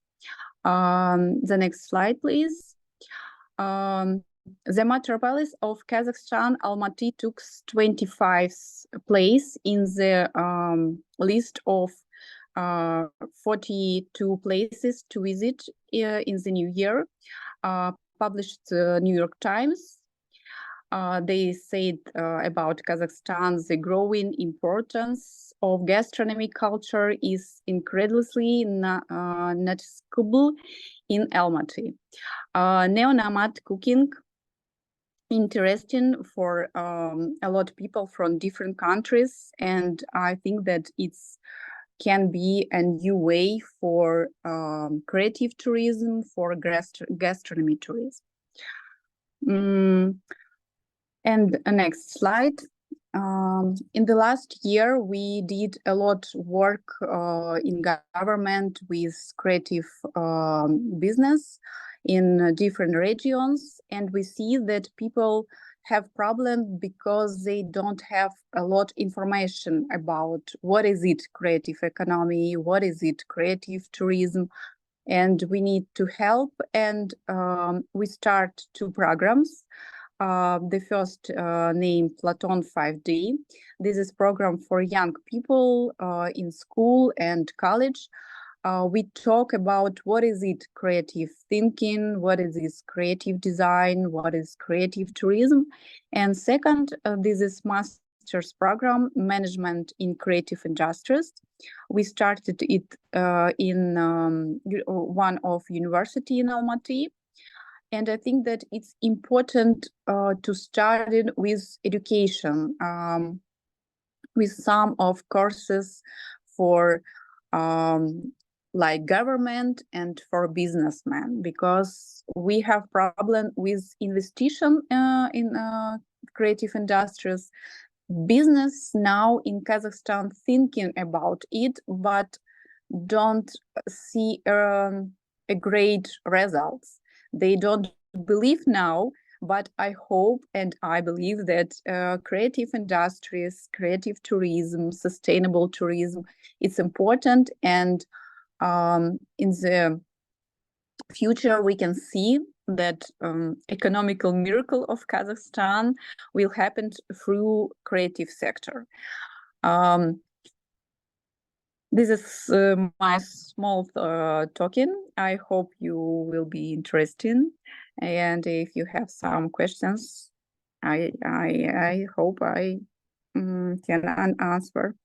E: The next slide, please. The metropolis of Kazakhstan, Almaty, took 25th place in the list of 42 places to visit in the new year, published New York Times. They said about Kazakhstan, the growing importance of gastronomic culture is incredibly noticeable in Almaty. Neo-nomad cooking, interesting for a lot of people from different countries, and I think that it's can be a new way for creative tourism, for gastronomy tourism. And next slide. In the last year, we did a lot of work in government with creative business in different regions, and we see that people have problems because they don't have a lot of information about what is it creative economy, what is it creative tourism, and we need to help. And we start 2 programs. The first named Platon 5D. This is program for young people in school and college. We talk about what is it creative thinking, what is this creative design, what is creative tourism. And second, this is master's program, management in creative industries. We started it in one of university in Almaty. And I think that it's important to start it with education, with some of courses for like government and for businessmen, because we have problem with investigation in creative industries. Business now in Kazakhstan thinking about it, but don't see a great results. They don't believe now, but I hope and I believe that creative industries, creative tourism, sustainable tourism, it's important. And in the future, we can see that economical miracle of Kazakhstan will happen through creative sector. This is my small talking. I hope you will be interested. And if you have some questions, I hope I can answer.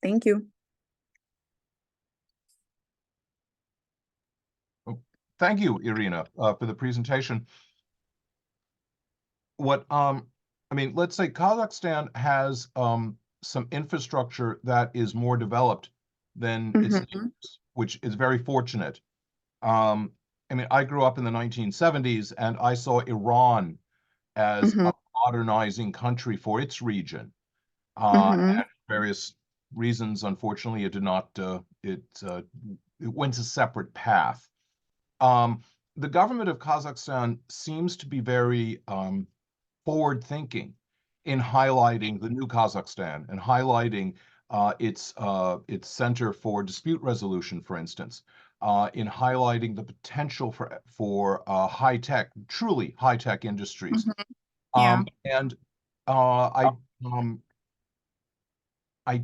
E: Thank you.
B: Thank you, Irina, for the presentation. What I mean, let's say Kazakhstan has some infrastructure that is more developed than its neighbors, which is very fortunate. I mean, I grew up in the 1970s, and I saw Iran as a modernizing country for its region. And various reasons, unfortunately, it did not. It went a separate path. The government of Kazakhstan seems to be very forward-thinking in highlighting the new Kazakhstan and highlighting its Center for Dispute Resolution, for instance, in highlighting the potential for high-tech, truly high-tech industries. And I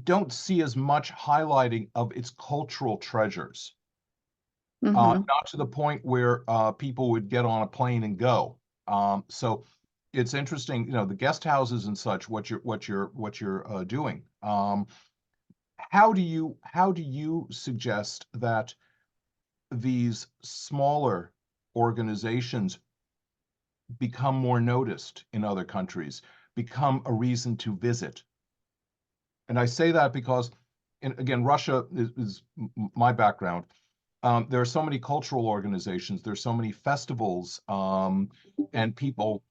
B: don't see as much highlighting of its cultural treasures. Not to the point where people would get on a plane and go. So it's interesting, you know, the guest houses and such. What you're doing. How do you suggest that these smaller organizations become more noticed in other countries, become a reason to visit? And I say that because, again, Russia is my background. There are so many cultural organizations, there's so many festivals, and people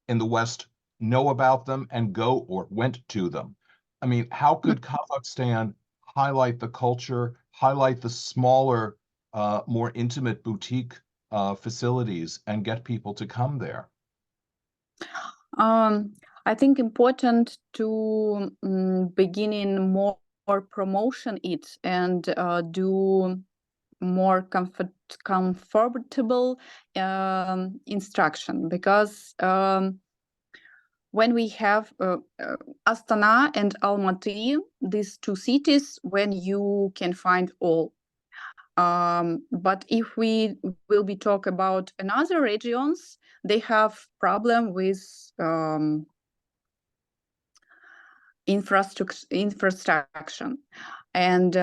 B: in the West know about them and go or went to them. I mean, how could Kazakhstan highlight the culture, highlight the smaller, more intimate boutique facilities, and get people to come there?
E: I think important to beginning more promotion it and do more comfortable instruction, because when we have Astana and Almaty, these two cities, when you can find all. But if we will be talk about another regions, they have problem with infrastructure. And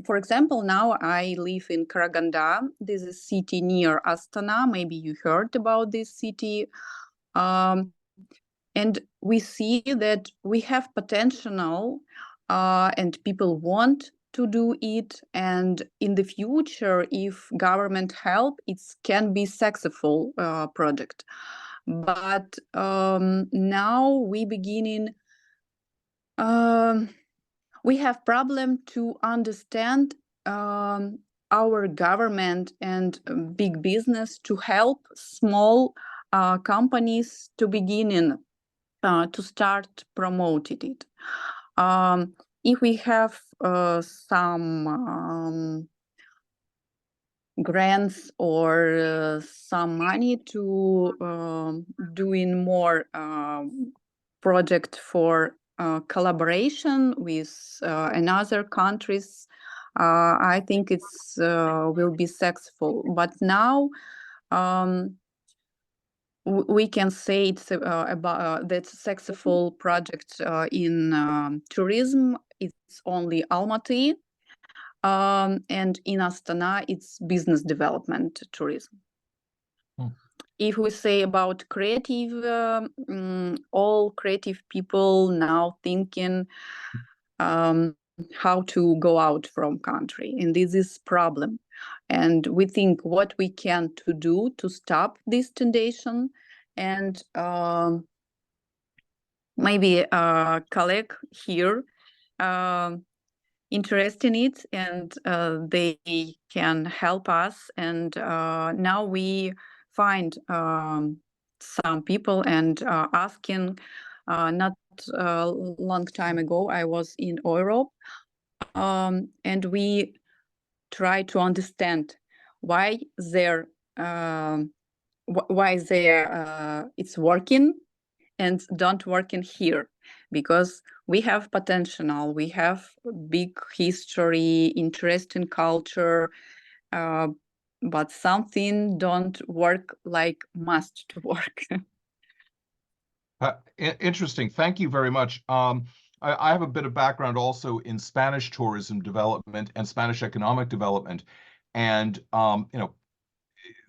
E: for example, now I live in Karaganda. This is a city near Astana. Maybe you heard about this city. And we see that we have potential and people want to do it. And in the future, if government help, it can be successful project. But now we beginning, we have problem to understand our government and big business to help small companies to begin to start promoting it. If we have some grants or some money to doing more project for collaboration with another countries, I think it's will be successful. But now we can say it's about that successful project in tourism. It's only Almaty, and in Astana it's business development tourism. If we say about creative, all creative people now thinking how to go out from country, and this is problem. And we think what we can to do to stop this tendency. And maybe a colleague here interested in it, and they can help us. And now we find some people and asking. Not a long time ago, I was in Europe, and we try to understand why it's working and don't working here, because we have potential, we have big history, interesting culture, but something don't work like must to work.
B: Interesting. Thank you very much. I have a bit of background also in Spanish tourism development and Spanish economic development. And,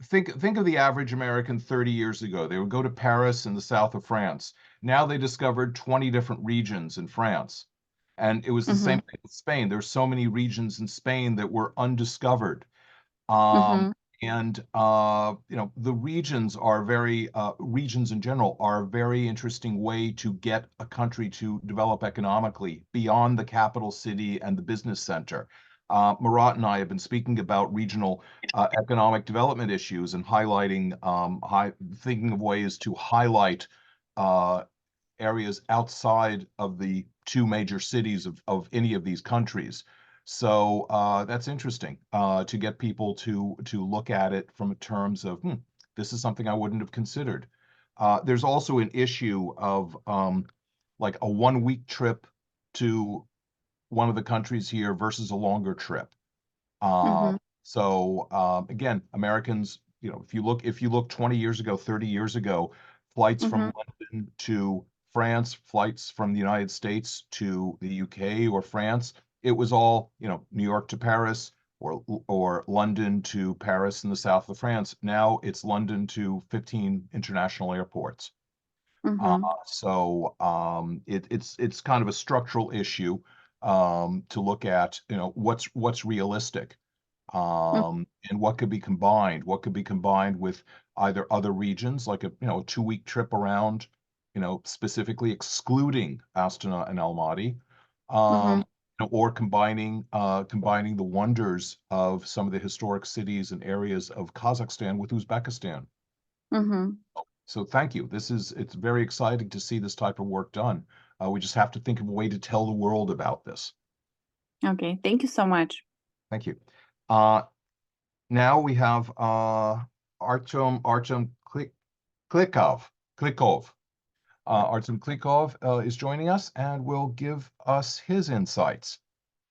B: think of the average American 30 years ago. They would go to Paris in the south of France. Now they discovered 20 different regions in France. And it was the same thing with Spain. There's so many regions in Spain that were undiscovered. And the regions are regions in general are a very interesting way to get a country to develop economically beyond the capital city and the business center. Murat and I have been speaking about regional economic development issues and highlighting, thinking of ways to highlight areas outside of the two major cities of any of these countries. So that's interesting to get people to look at it from terms of, this is something I wouldn't have considered. There's also an issue of like a 1-week trip to one of the countries here versus a longer trip. So again, Americans, if you look 20 years ago, 30 years ago, flights from London to France, flights from the United States to the UK or France, it was all, New York to Paris or London to Paris in the south of France. Now it's London to 15 international airports. So it's kind of a structural issue to look at, what's realistic and what could be combined. What could be combined with either other regions, like a 2-week trip around, specifically excluding Astana and Almaty. Or combining the wonders of some of the historic cities and areas of Kazakhstan with Uzbekistan. So thank you. It's very exciting to see this type of work done. We just have to think of a way to tell the world about this.
E: Okay, thank you so much.
B: Thank you. Now we have Artyom Klykov. Artyom Klykov is joining us and will give us his insights.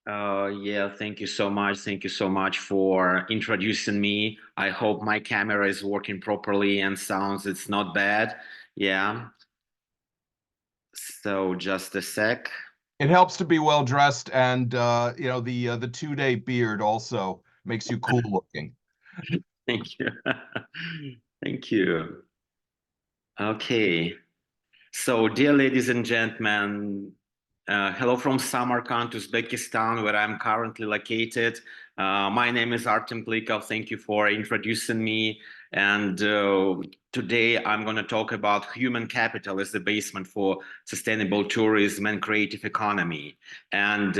F: Yeah, thank you so much. Thank you so much for introducing me. I hope my camera is working properly and sounds it's not bad. Yeah. So just a sec.
B: It helps to be well dressed, and the 2-day beard also makes you cool looking.
F: Thank you. Thank you. Okay. So, dear ladies and gentlemen, hello from Samarkand, Uzbekistan, where I'm currently located. My name is Artyom Klykov. Thank you for introducing me. And today I'm going to talk about human capital as the basement for sustainable tourism and creative economy. And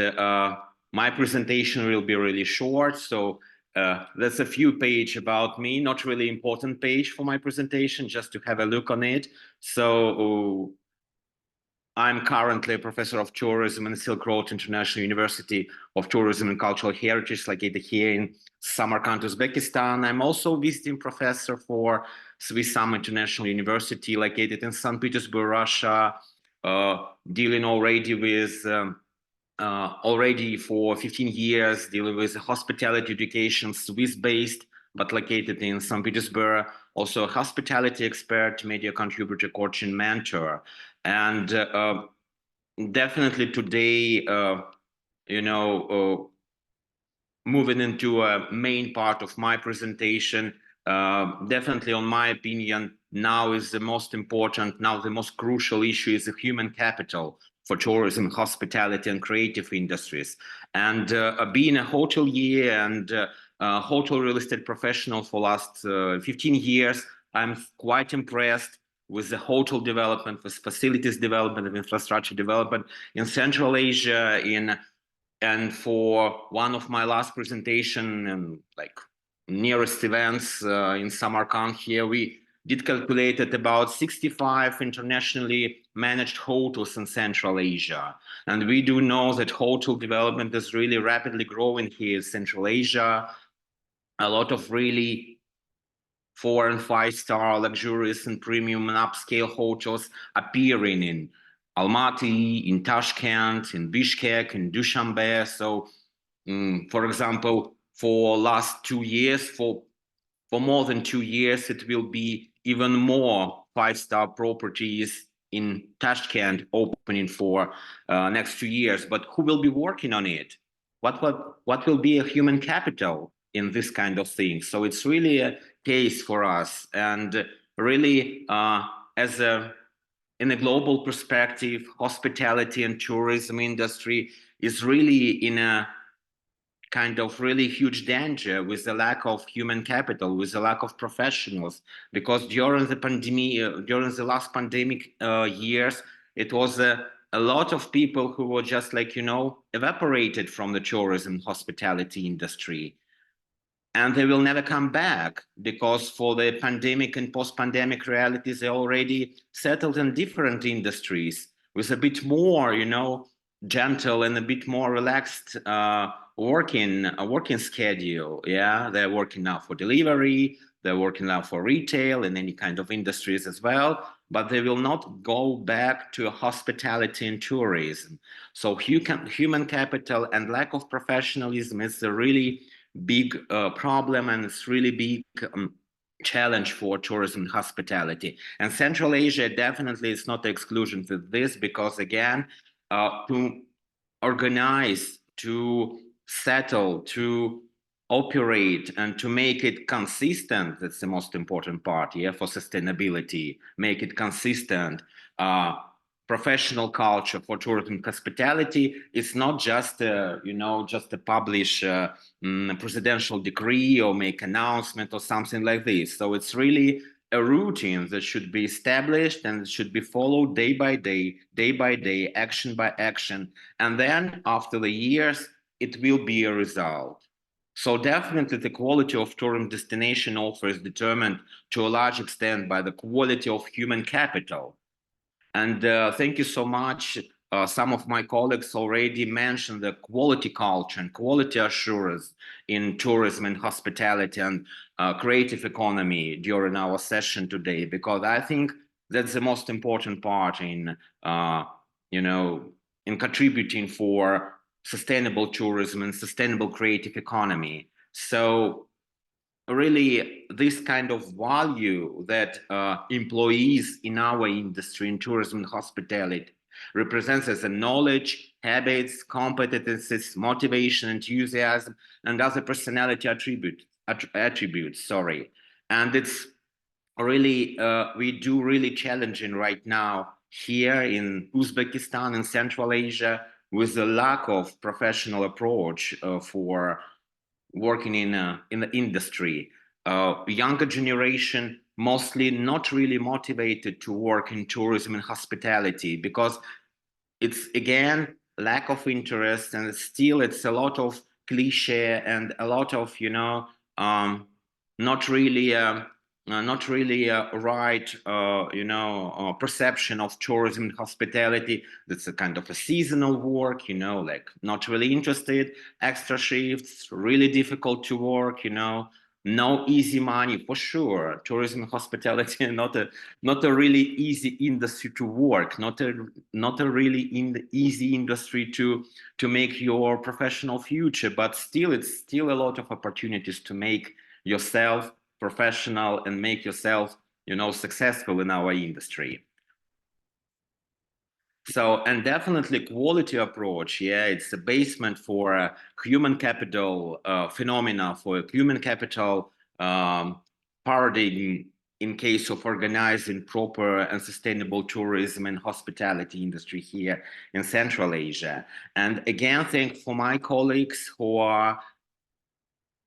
F: my presentation will be really short. So there's a few pages about me, not really important page for my presentation, just to have a look on it. So I'm currently a professor of tourism in Silk Road International University of Tourism and Cultural Heritage, located here in Samarkand, Uzbekistan. I'm also a visiting professor for Swiss Summer International University, located in St. Petersburg, Russia, dealing already with already for 15 years, dealing with hospitality education, Swiss-based, but located in St. Petersburg. Also a hospitality expert, media contributor, coach, and mentor. And definitely today, moving into a main part of my presentation, definitely on my opinion, now is the most important, now the most crucial issue is the human capital for tourism, hospitality, and creative industries. And being a hotelier and hotel real estate professional for last 15 years, I'm quite impressed with the hotel development, with facilities development and infrastructure development in Central Asia, and for one of my last presentation and like nearest events in Samarkand here, we did calculate at about 65 internationally managed hotels in Central Asia. And we do know that hotel development is really rapidly growing here in Central Asia. A lot of really 4- and 5-star luxurious and premium and upscale hotels appearing in Almaty, in Tashkent, in Bishkek, in Dushanbe. So, for example, for last 2 years, for more than 2 years, it will be even more 5-star properties in Tashkent opening for next 2 years. But who will be working on it? What will be a human capital in this kind of thing? So it's really a case for us, and really in a global perspective, hospitality and tourism industry is really in a kind of really huge danger with the lack of human capital, with the lack of professionals, because during the pandemic, during the last pandemic years, it was a lot of people who were just like, evaporated from the tourism hospitality industry. And they will never come back, because for the pandemic and post-pandemic realities, they already settled in different industries with a bit more, gentle and a bit more relaxed working schedule. Yeah, they're working now for delivery, they're working now for retail and any kind of industries as well, but they will not go back to hospitality and tourism. So human capital and lack of professionalism is a really big problem, and it's really big challenge for tourism and hospitality. And Central Asia definitely is not the exclusion to this, because again, to organize, to settle, to operate, and to make it consistent, that's the most important part, for sustainability, make it consistent. Professional culture for tourism and hospitality, it's not just just to publish a presidential decree or make announcement or something like this. So it's really a routine that should be established and should be followed day by day, action by action. And then after the years, it will be a result. So definitely the quality of tourism destination offer is determined to a large extent by the quality of human capital. And thank you so much. Some of my colleagues already mentioned the quality culture and quality assurance in tourism and hospitality and creative economy during our session today, because I think that's the most important part in, in contributing for sustainable tourism and sustainable creative economy. So really, this kind of value that employees in our industry, in tourism and hospitality, represents as a knowledge, habits, competences, motivation, enthusiasm, and other personality attributes. And it's really, we do really challenging right now here in Uzbekistan and Central Asia with the lack of professional approach for working in the industry. Younger generation mostly not really motivated to work in tourism and hospitality, because it's again lack of interest, and still it's a lot of cliche and a lot of not really right perception of tourism and hospitality. That's a kind of a seasonal work, like not really interested, extra shifts, really difficult to work, no easy money for sure. Tourism and hospitality not a really easy industry to work, not a really easy industry to make your professional future, but still it's still a lot of opportunities to make yourself professional and make yourself successful in our industry. So, and definitely quality approach, it's a basement for a human capital phenomena, for a human capital paradigm in case of organizing proper and sustainable tourism and hospitality industry here in Central Asia. And again, thank for my colleagues who are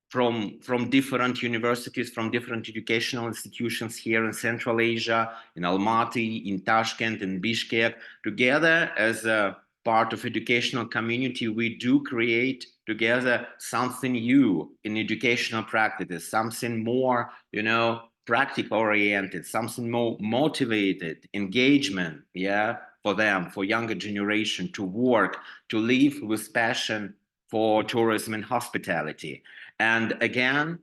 F: from different universities, from different educational institutions here in Central Asia, in Almaty, in Tashkent, in Bishkek. Together as a part of educational community, we do create together something new in educational practices, something more, you know, practical oriented, something more motivated, engagement, yeah, for them, for younger generation to work, to live with passion for tourism and hospitality. And again,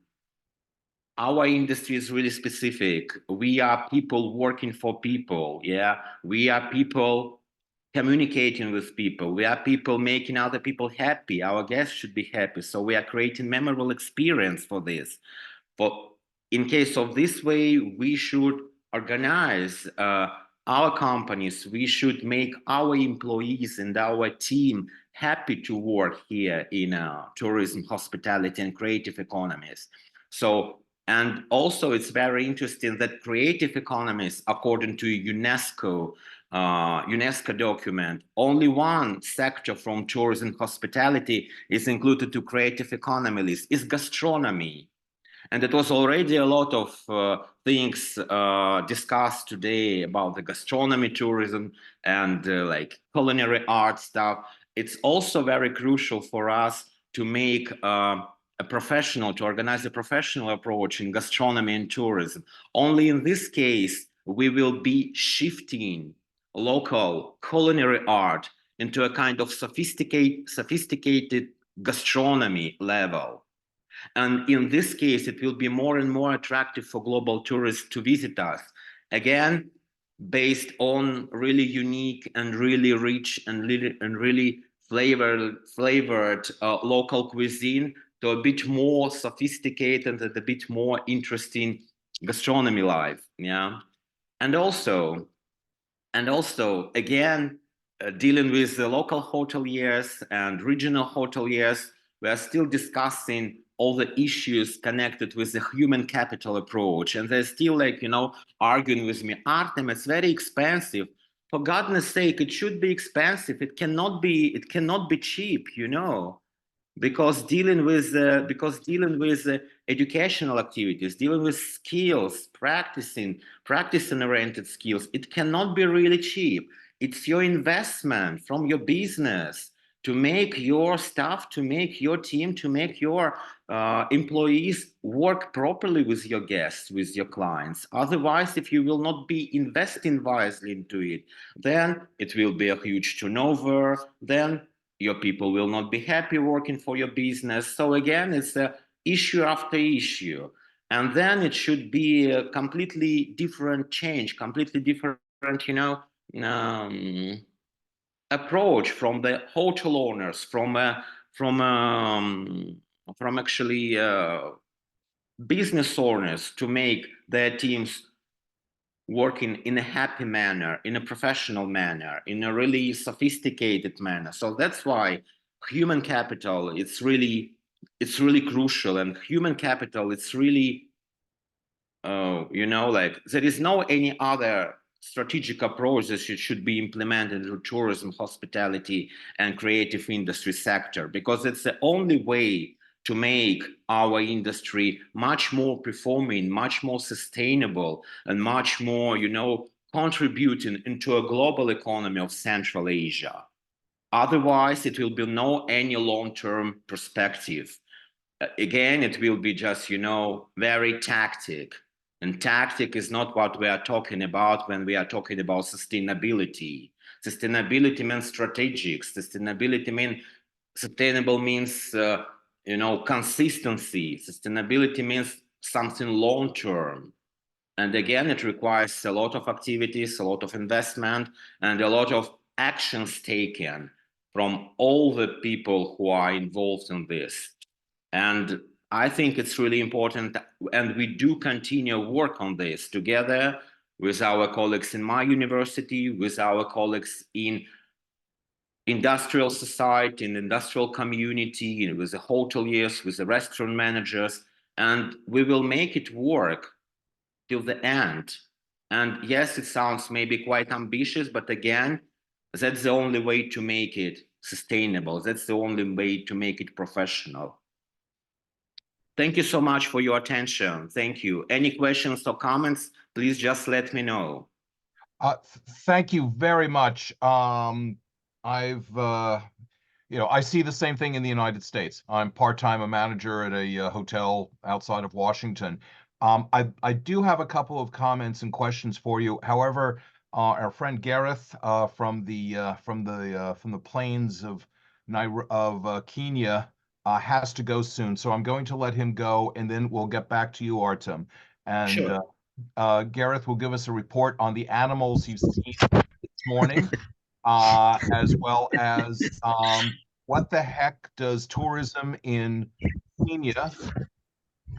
F: our industry is really specific. We are people working for people, yeah? We are people communicating with people. We are people making other people happy. Our guests should be happy. So we are creating memorable experience for this. In case of this way, we should organize our companies. We should make our employees and our team happy to work here in tourism, hospitality, and creative economies. So, and also it's very interesting that creative economies, according to UNESCO document, only one sector from tourism hospitality is included to creative economy list, is gastronomy. And it was already a lot of things discussed today about the gastronomy tourism and like culinary art stuff. It's also very crucial for us to make to organize a professional approach in gastronomy and tourism. Only in this case, we will be shifting local culinary art into a kind of sophisticated gastronomy level. And in this case, it will be more and more attractive for global tourists to visit us. Again, based on really unique and really rich and really flavored local cuisine to a bit more sophisticated and a bit more interesting gastronomy life, yeah. And also again, dealing with the local hoteliers and regional hoteliers, we are still discussing all the issues connected with the human capital approach. And they're still like, you know, arguing with me, Artyom, it's very expensive. For goodness sake, it should be expensive. It cannot be cheap, you know, because dealing with educational activities, dealing with skills, practicing oriented skills, it cannot be really cheap. It's your investment from your business to make your staff, to make your team, to make your employees work properly with your guests, with your clients. Otherwise, if you will not be investing wisely into it, then it will be a huge turnover. Then your people will not be happy working for your business. So again, it's a issue after issue. And then it should be a completely different change, completely different, you know, approach from the hotel owners, from actually business owners to make their teams working in a happy manner, in a professional manner, in a really sophisticated manner. So that's why human capital, it's really crucial. And human capital, it's really, you know, like there is no any other strategic approach that should be implemented in tourism, hospitality, and creative industry sector, because it's the only way to make our industry much more performing, much more sustainable, and much more, you know, contributing into a global economy of Central Asia. Otherwise, it will be no any long-term perspective. Again, it will be just, you know, very tactic. And tactic is not what we are talking about when we are talking about sustainability. Sustainability means strategic. Sustainable means, you know, consistency. Sustainability means something long-term. And again, it requires a lot of activities, a lot of investment, and a lot of actions taken from all the people who are involved in this. And I think it's really important, and we do continue work on this together with our colleagues in my university, with our colleagues in industrial society, in industrial community, with the hoteliers, with the restaurant managers, and we will make it work till the end. And yes, it sounds maybe quite ambitious, but again, that's the only way to make it sustainable. That's the only way to make it professional. Thank you so much for your attention. Thank you. Any questions or comments, please just let me know.
B: Thank you very much. I see the same thing in the United States. I'm part-time a manager at a hotel outside of Washington. I do have a couple of comments and questions for you. However, our friend Gareth from the plains of Kenya has to go soon, so I'm going to let him go, and then we'll get back to you, Artyom. And
F: Sure.
B: Gareth will give us a report on the animals he's seen this morning, as well as what the heck does tourism in Kenya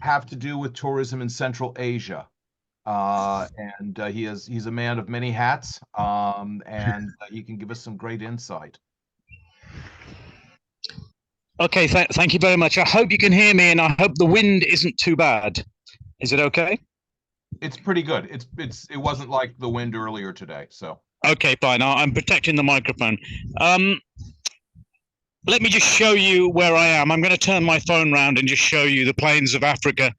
B: have to do with tourism in Central Asia? He's a man of many hats, and he can give us some great insight.
G: Okay, thank you very much. I hope you can hear me, and I hope the wind isn't too bad. Is it okay?
B: It's pretty good. It wasn't like the wind earlier today, so.
G: Okay, fine. I'm protecting the microphone. Let me just show you where I am. I'm going to turn my phone around and just show you the plains of Africa.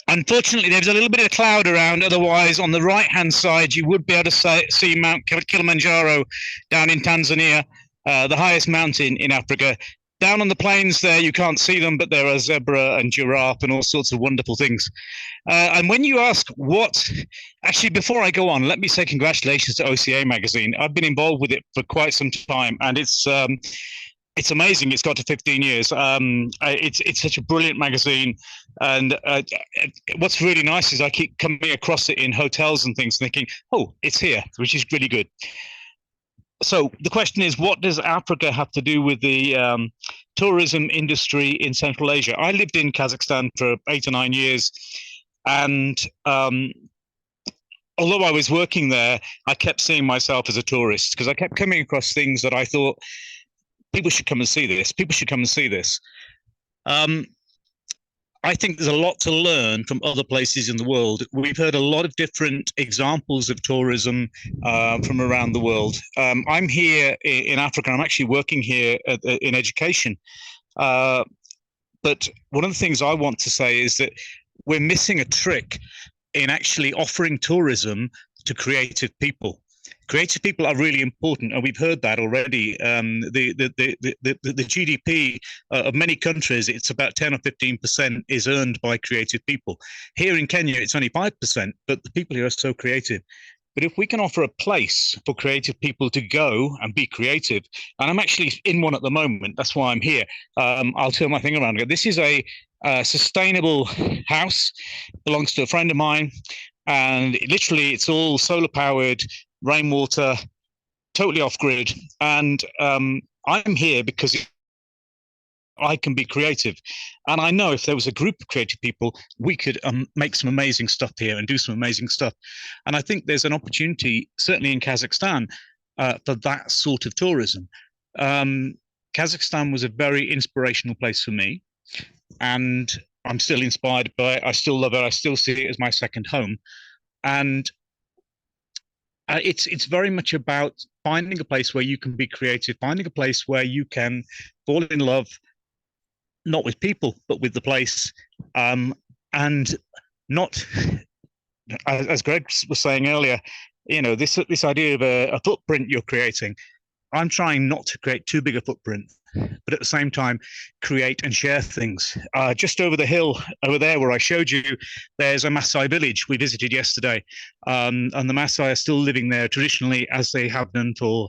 G: Unfortunately, there's a little bit of cloud around. Otherwise, on the right-hand side, you would be able to see Mount Kilimanjaro down in Tanzania, the highest mountain in Africa. Down on the plains there, you can't see them, but there are zebra and giraffe and all sorts of wonderful things. And when you ask actually, before I go on, let me say congratulations to OCA Magazine. I've been involved with it for quite some time, and it's amazing. It's got to 15 years. It's such a brilliant magazine. And what's really nice is I keep coming across it in hotels and things thinking, oh, it's here, which is really good. So the question is, what does Africa have to do with the tourism industry in Central Asia? I lived in Kazakhstan for 8 or 9 years, and although I was working there, I kept seeing myself as a tourist because I kept coming across things that I thought, people should come and see this. People should come and see this. I think there's a lot to learn from other places in the world. We've heard a lot of different examples of tourism from around the world. I'm here in Africa. I'm actually working here in education. But one of the things I want to say is that we're missing a trick in actually offering tourism to creative people. Creative people are really important, and we've heard that already. The GDP of many countries, it's about 10 or 15% is earned by creative people. Here in Kenya, it's only 5%, but the people here are so creative. But if we can offer a place for creative people to go and be creative, and I'm actually in one at the moment, that's why I'm here. I'll turn my thing around. This is a sustainable house, belongs to a friend of mine, and literally it's all solar powered, rainwater, totally off grid. And I'm here because I can be creative. And I know if there was a group of creative people, we could make some amazing stuff here and do some amazing stuff. And I think there's an opportunity, certainly in Kazakhstan, for that sort of tourism. Kazakhstan was a very inspirational place for me. And I'm still inspired by it. I still love it. I still see it as my second home. And it's very much about finding a place where you can be creative, finding a place where you can fall in love, not with people, but with the place, and not, as Greg was saying earlier, you know, this idea of a footprint you're creating. I'm trying not to create too big a footprint, but at the same time, create and share things. Just over the hill, over there where I showed you, there's a Maasai village we visited yesterday. And the Maasai are still living there traditionally as they have done for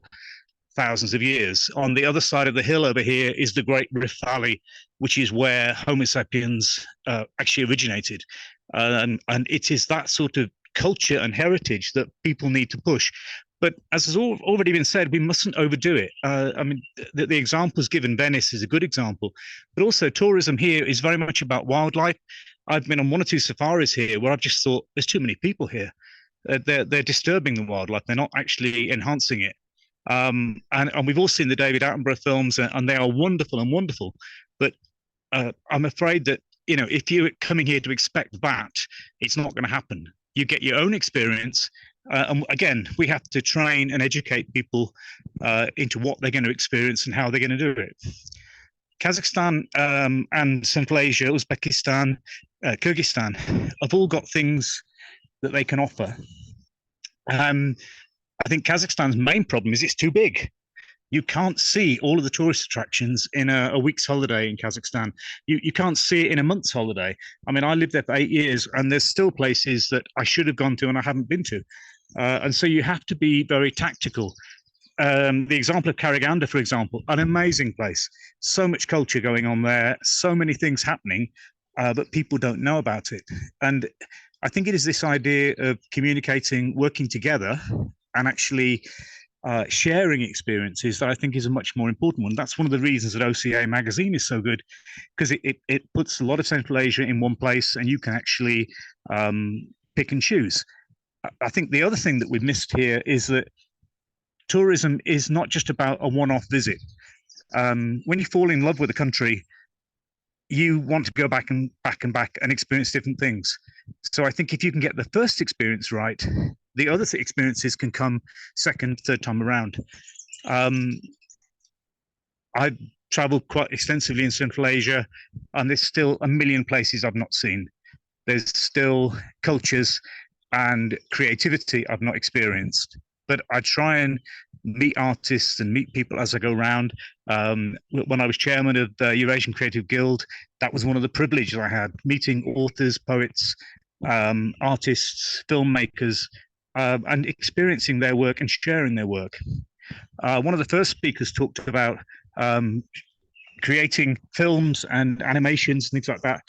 G: thousands of years. On the other side of the hill over here is the Great Rift Valley, which is where Homo sapiens actually originated. And it is that sort of culture and heritage that people need to push. But as has already been said, we mustn't overdo it. I mean, the examples given, Venice is a good example, but also tourism here is very much about wildlife. I've been on 1 or 2 safaris here where I've just thought there's too many people here. They're disturbing the wildlife. They're not actually enhancing it. And we've all seen the David Attenborough films, and they are wonderful and wonderful. But I'm afraid that, you know, if you're coming here to expect that, it's not going to happen. You get your own experience. And again, we have to train and educate people into what they're going to experience and how they're going to do it. Kazakhstan and Central Asia, Uzbekistan, Kyrgyzstan have all got things that they can offer. I think Kazakhstan's main problem is it's too big. You can't see all of the tourist attractions in a week's holiday in Kazakhstan. You can't see it in a month's holiday. I mean, I lived there for 8 years, and there's still places that I should have gone to and I haven't been to. And so you have to be very tactical. The example of Karaganda, for example, an amazing place. So much culture going on there, so many things happening, but people don't know about it. And I think it is this idea of communicating, working together, and actually sharing experiences that I think is a much more important one. That's one of the reasons that OCA Magazine is so good, because it puts a lot of Central Asia in one place, and you can actually pick and choose. I think the other thing that we've missed here is that tourism is not just about a one-off visit. When you fall in love with a country, you want to go back and back and back and experience different things. So I think if you can get the first experience right, the other experiences can come second, third time around. I've traveled quite extensively in Central Asia, and there's still a million places I've not seen. There's still cultures and creativity I've not experienced. But I try and meet artists and meet people as I go around. When I was chairman of the Eurasian Creative Guild, that was one of the privileges I had, meeting authors, poets, artists, filmmakers, and experiencing their work and sharing their work. One of the first speakers talked about creating films and animations and things like that.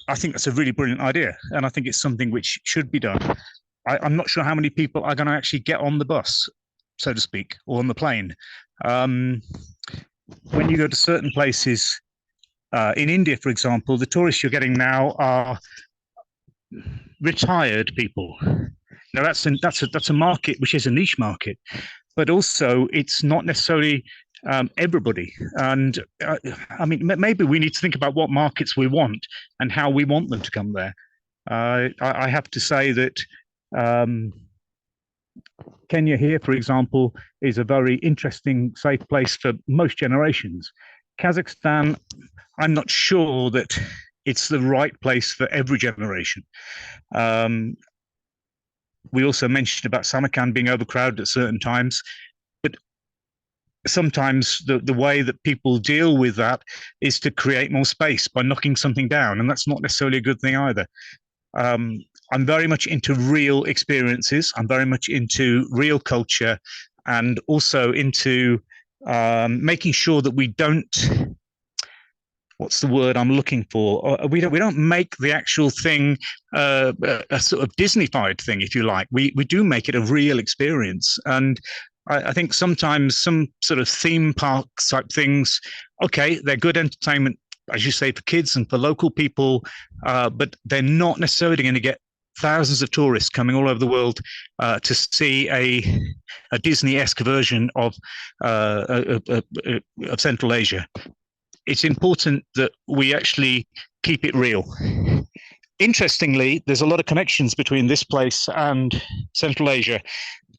G: I think that's a really brilliant idea, and I think it's something which should be done. I'm not sure how many people are going to actually get on the bus, so to speak, or on the plane. When you go to certain places, in India, for example, the tourists you're getting now are retired people. Now that's a market which is a niche market, but also it's not necessarily everybody. And I mean, maybe we need to think about what markets we want and how we want them to come there. I have to say that Kenya here, for example, is a very interesting, safe place for most generations. Kazakhstan, I'm not sure that it's the right place for every generation. We also mentioned about Samarkand being overcrowded at certain times, but sometimes the way that people deal with that is to create more space by knocking something down, and that's not necessarily a good thing either. I'm very much into real experiences. I'm very much into real culture, and also into making sure that we don't, what's the word I'm looking for? We don't make the actual thing a sort of Disney-fied thing, if you like. We do make it a real experience. And I think sometimes some sort of theme park type things, okay, they're good entertainment, as you say, for kids and for local people, but they're not necessarily going to get thousands of tourists coming all over the world to see a Disney-esque version of Central Asia. It's important that we actually keep it real. Interestingly, there's a lot of connections between this place and Central Asia.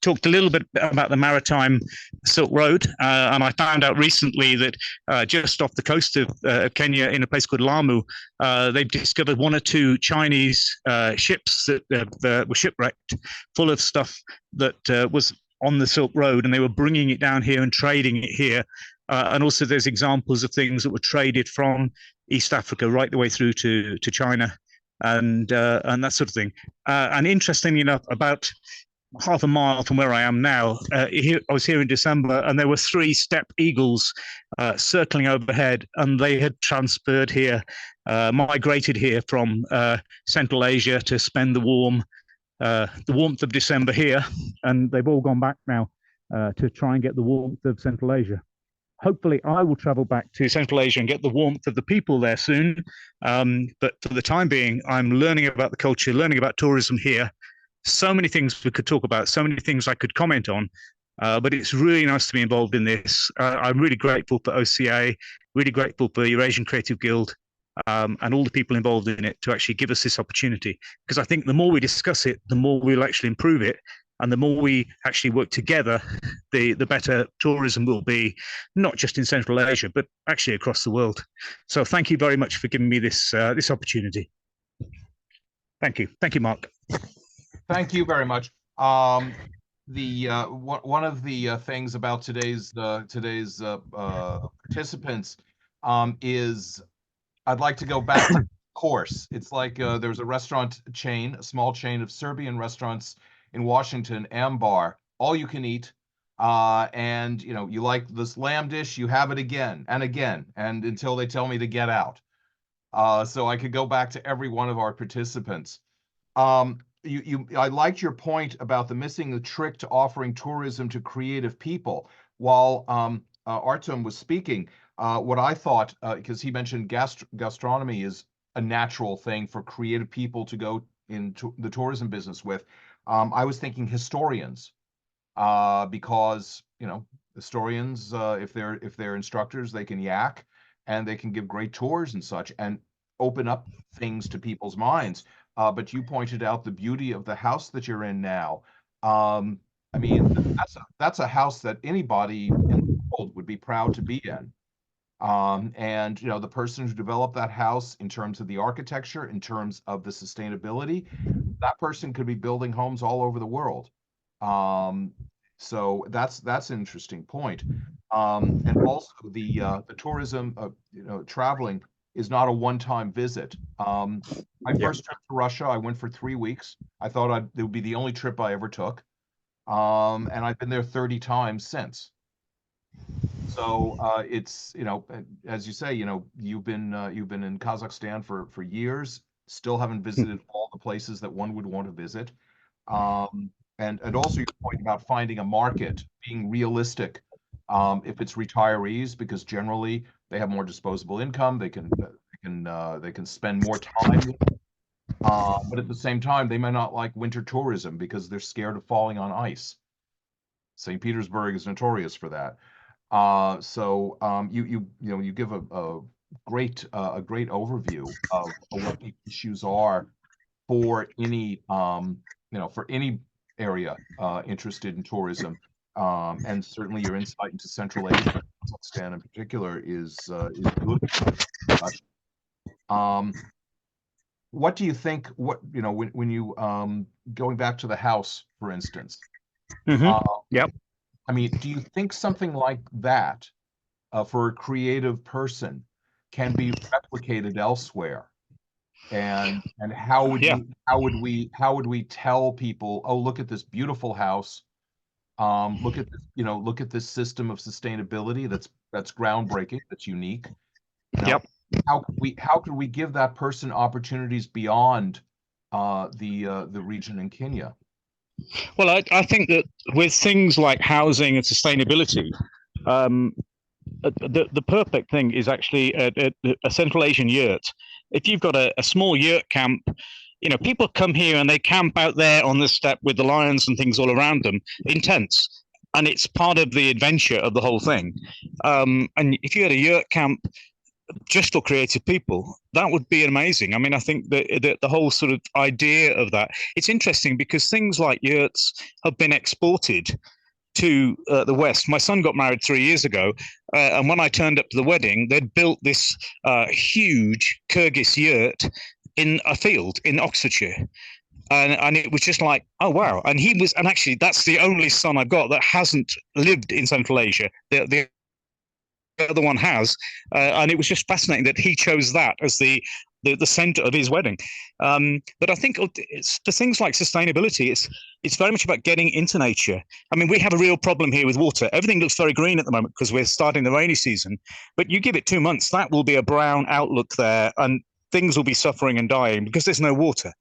G: Talked a little bit about the maritime Silk Road, and I found out recently that just off the coast of Kenya, in a place called Lamu, they've discovered 1 or 2 Chinese ships that were shipwrecked, full of stuff that was on the Silk Road, and they were bringing it down here and trading it here. And also there's examples of things that were traded from East Africa right the way through to China, and that sort of thing. And interestingly enough, about half a mile from where I am now, I was here in December, and there were 3 steppe eagles circling overhead, and they had transferred here, migrated here from Central Asia to spend the warmth of December here, and they've all gone back now to try and get the warmth of Central Asia. Hopefully I will travel back to Central Asia and get the warmth of the people there soon. But for the time being, I'm learning about the culture, learning about tourism here. So many things we could talk about, so many things I could comment on, but it's really nice to be involved in this. I'm really grateful for OCA, really grateful for Eurasian Creative Guild, and all the people involved in it to actually give us this opportunity. Because I think the more we discuss it, the more we'll actually improve it. And the more we actually work together, the better tourism will be, not just in Central Asia, but actually across the world. So thank you very much for giving me this this opportunity. Thank you. Thank you, Mark.
B: Thank you very much. One of the things about today's participants is I'd like to go back to the course. It's like there's a restaurant chain, a small chain of Serbian restaurants in Washington, Ambar, all you can eat. And you know, you like this lamb dish, you have it again and again, and until they tell me to get out. So I could go back to every one of our participants. I liked your point about missing the trick to offering tourism to creative people. While Artyom was speaking, what I thought, because he mentioned gastronomy is a natural thing for creative people to go into the tourism business with. I was thinking historians, because you know, historians, if they're instructors, they can yak and they can give great tours and such and open up things to people's minds. But you pointed out the beauty of the house that you're in now. I mean, that's a house that anybody in the world would be proud to be in. And you know, the person who developed that house, in terms of the architecture, in terms of the sustainability, that person could be building homes all over the world. So that's an interesting point. And also the tourism, you know, traveling is not a one-time visit. My first trip to Russia, I went for 3 weeks. I thought it would be the only trip I ever took. And I've been there 30 times since. So it's, you know, as you say, you know, you've been in Kazakhstan for years, still haven't visited all the places that one would want to visit. And also your point about finding a market, being realistic. If it's retirees, because generally they have more disposable income, they can spend more time. But at the same time, they may not like winter tourism because they're scared of falling on ice. St. Petersburg is notorious for that. So you give a great overview of what the issues are for any for any area interested in tourism, and certainly your insight into Central Asia, Kazakhstan in particular, is good. What do you think? What when you going back to the house, for instance?
G: Yep.
B: I mean, do you think something like that for a creative person can be replicated elsewhere? And how would we tell people, oh, look at this beautiful house, look at this, look at this system of sustainability that's groundbreaking, that's unique.
G: Yep.
B: How could we give that person opportunities beyond the region in Kenya?
G: Well, I think that with things like housing and sustainability, the perfect thing is actually a Central Asian yurt. If you've got a small yurt camp, people come here and they camp out there on the steppe with the lions and things all around them in tents. And it's part of the adventure of the whole thing. And if you had a yurt camp just for creative people, that would be amazing. I mean, I think that the whole sort of idea of that, it's interesting because things like yurts have been exported to the West. My son got married 3 years ago, and when I turned up to the wedding, they'd built this huge Kyrgyz yurt in a field in Oxfordshire. And it was just like, oh, wow. And actually, that's the only son I've got that hasn't lived in Central Asia. The other one has, and it was just fascinating that he chose that as the center of his wedding. But I think for things like sustainability, it's very much about getting into nature. I mean, we have a real problem here with water. Everything looks very green at the moment because we're starting the rainy season, but you give it 2 months, that will be a brown outlook there, and things will be suffering and dying because there's no water.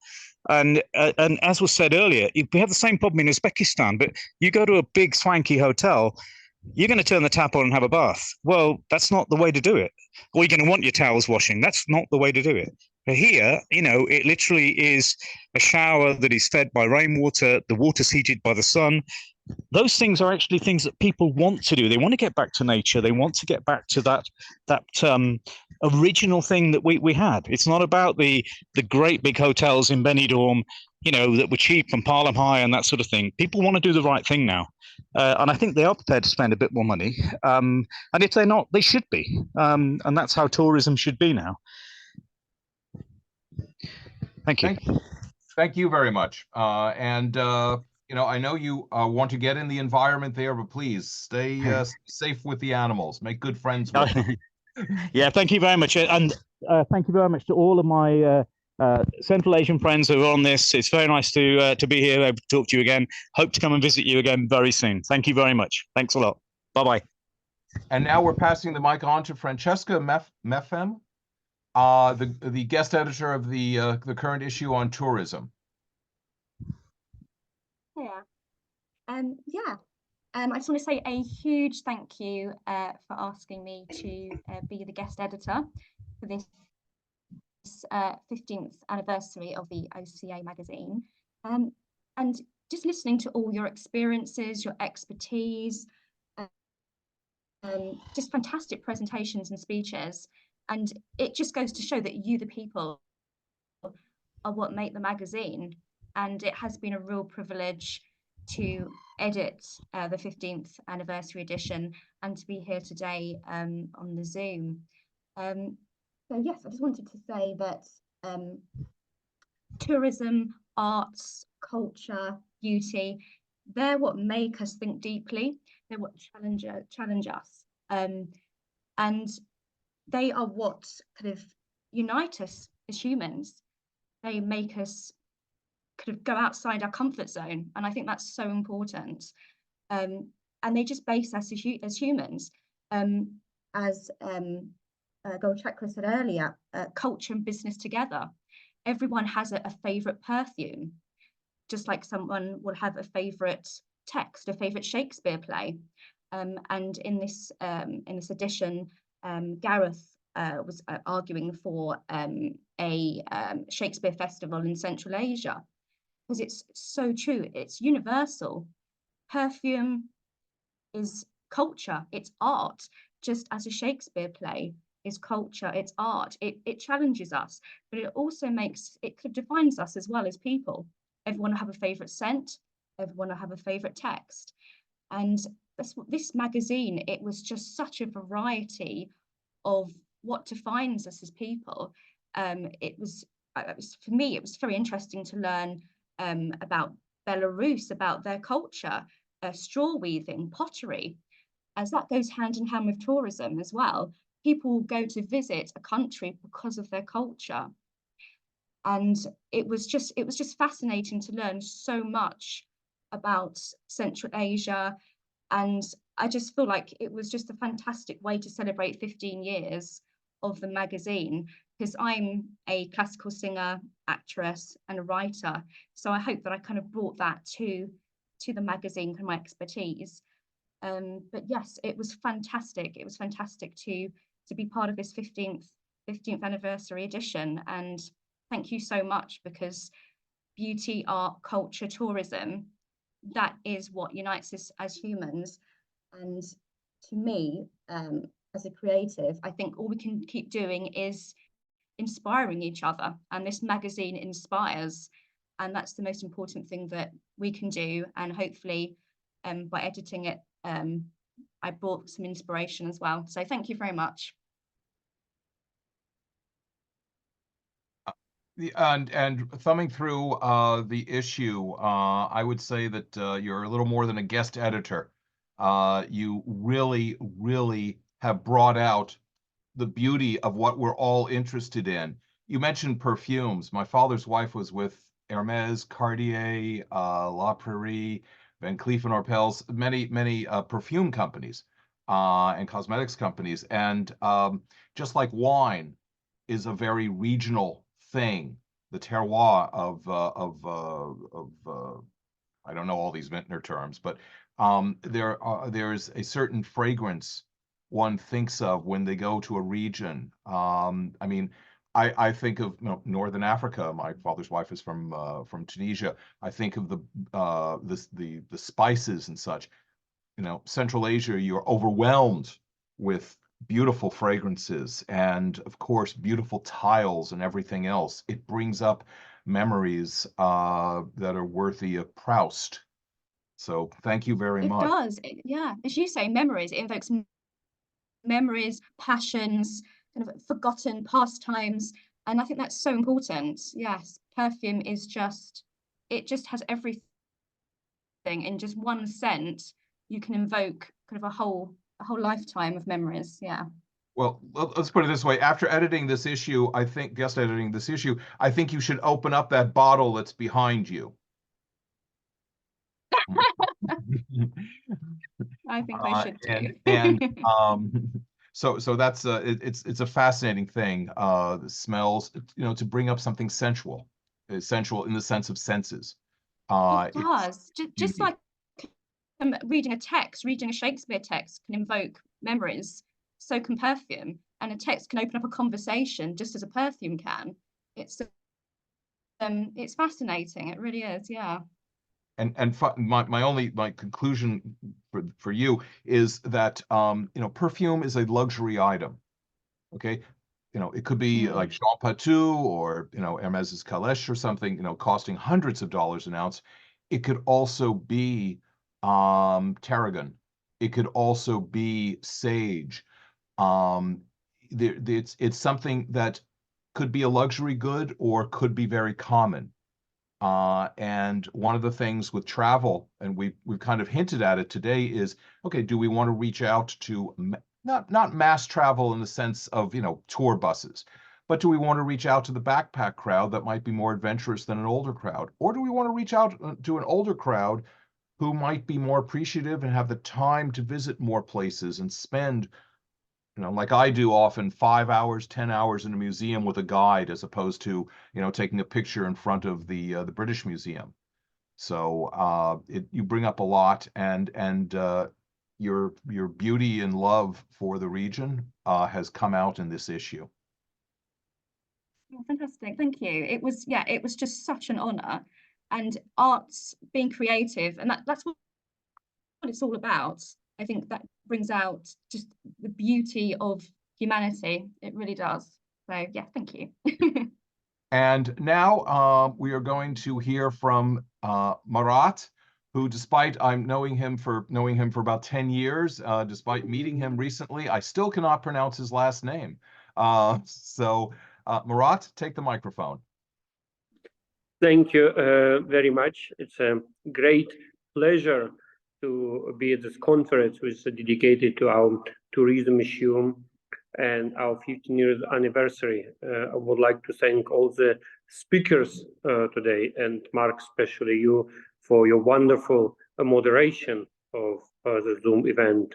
G: And as was said earlier, we have the same problem in Uzbekistan, but you go to a big swanky hotel, you're going to turn the tap on and have a bath. Well, that's not the way to do it. Or you're going to want your towels washing. That's not the way to do it. But here, it literally is a shower that is fed by rainwater. The water's heated by the sun. Those things are actually things that people want to do. They want to get back to nature. They want to get back to that original thing that we had. It's not about the great big hotels in Benidorm you know, that were cheap and pile them high and that sort of thing. People want to do the right thing now. And I think they are prepared to spend a bit more money. And if they're not, they should be. And that's how tourism should be now. Thank you.
B: Thank you very much. You know, I know you want to get in the environment there, but please stay safe with the animals. Make good friends with them.
G: Yeah, thank you very much. And thank you very much to all of my Central Asian friends who are on this. It's very nice to be here, able to talk to you again. Hope to come and visit you again very soon. Thank you very much. Thanks a lot. Bye-bye.
B: And now we're passing the mic on to Francesca Mepham, the guest editor of the current issue on tourism.
H: Yeah. I just want to say a huge thank you for asking me to be the guest editor for this 15th anniversary of the OCA magazine. And just listening to all your experiences, your expertise, just fantastic presentations and speeches. And it just goes to show that you, the people, are what make the magazine. And it has been a real privilege to edit the 15th anniversary edition and to be here today on the Zoom. So yes, I just wanted to say that tourism, arts, culture, beauty, they're what make us think deeply. They're what challenge us. And they are what kind of unite us as humans. They make us kind of go outside our comfort zone. And I think that's so important. And they just base us as humans. As Gulchehra said earlier, culture and business together. Everyone has a favorite perfume, just like someone will have a favorite text, a favorite Shakespeare play. And in this edition, Gareth was arguing for a Shakespeare festival in Central Asia, because it's so true. It's universal. Perfume is culture, it's art, just as a Shakespeare play is culture, it's art. It challenges us, but it also defines us as well as people. Everyone will have a favorite scent, everyone will have a favorite text. And this magazine, it was just such a variety of what defines us as people. For me, it was very interesting to learn about Belarus, about their culture, straw weaving, pottery, as that goes hand in hand with tourism as well. People go to visit a country because of their culture. And it was just fascinating to learn so much about Central Asia. And I just feel like it was just a fantastic way to celebrate 15 years of the magazine, because I'm a classical singer, actress, and a writer. So I hope that I kind of brought that to the magazine and my expertise. But yes, it was fantastic. It was fantastic to be part of this 15th anniversary edition. And thank you so much, because beauty, art, culture, tourism, that is what unites us as humans. And to me, as a creative, I think all we can keep doing is inspiring each other. And this magazine inspires. And that's the most important thing that we can do. And hopefully, by editing it, I brought some inspiration as well. So thank you very much.
B: And thumbing through the issue, I would say that you're a little more than a guest editor. You really, really have brought out the beauty of what we're all interested in. You mentioned perfumes. My father's wife was with Hermes, Cartier, La Prairie, Van Cleef & Arpels, many perfume companies and cosmetics companies. And just like wine is a very regional thing, the terroir of I don't know all these vintner terms, but there's a certain fragrance one thinks of when they go to a region. I mean, I think of Northern Africa. My father's wife is from Tunisia. I think of the spices and such. Central Asia, you're overwhelmed with beautiful fragrances and, of course, beautiful tiles and everything else. It brings up memories that are worthy of Proust. So thank you very much.
H: It does. Yeah, as you say, memories. It invokes memories, passions, kind of forgotten pastimes. And I think that's so important. Yes, perfume is it just has everything in just one scent. You can invoke kind of a whole lifetime of memories. Yeah.
B: Well, let's put it this way. After editing this issue, guest editing this issue, I think you should open up that bottle that's behind you.
H: I think I should do.
B: So that's it's a fascinating thing. The smells, to bring up something sensual in the sense of senses.
H: It does. Just like reading a Shakespeare text can invoke memories, so can perfume, and a text can open up a conversation just as a perfume can. It's fascinating. It really is. Yeah.
B: And my conclusion for you is that perfume is a luxury item. Okay, it could be like Jean Patou or Hermes's Calèche or something, costing hundreds of dollars an ounce. It could also be tarragon. It could also be sage. It's something that could be a luxury good or could be very common. And one of the things with travel, and we've kind of hinted at it today, is, okay, do we want to reach out to not mass travel in the sense of tour buses, but do we want to reach out to the backpack crowd that might be more adventurous than an older crowd, or do we want to reach out to an older crowd who might be more appreciative and have the time to visit more places and spend, like I do often, 5 hours, 10 hours in a museum with a guide, as opposed to, taking a picture in front of the British Museum. So you bring up a lot, and your beauty and love for the region has come out in this issue.
H: Oh, fantastic, thank you. It was just such an honor, and arts, being creative, and that's what it's all about. I think that brings out just the beauty of humanity. It really does. So yeah, thank you.
B: And now we are going to hear from Marat, who, despite knowing him for about 10 years, despite meeting him recently, I still cannot pronounce his last name. So Marat, take the microphone.
I: Thank you very much. It's a great pleasure to be at this conference, which is dedicated to our tourism issue and our 15 years anniversary. I would like to thank all the speakers today, and Mark, especially you, for your wonderful moderation of the Zoom event.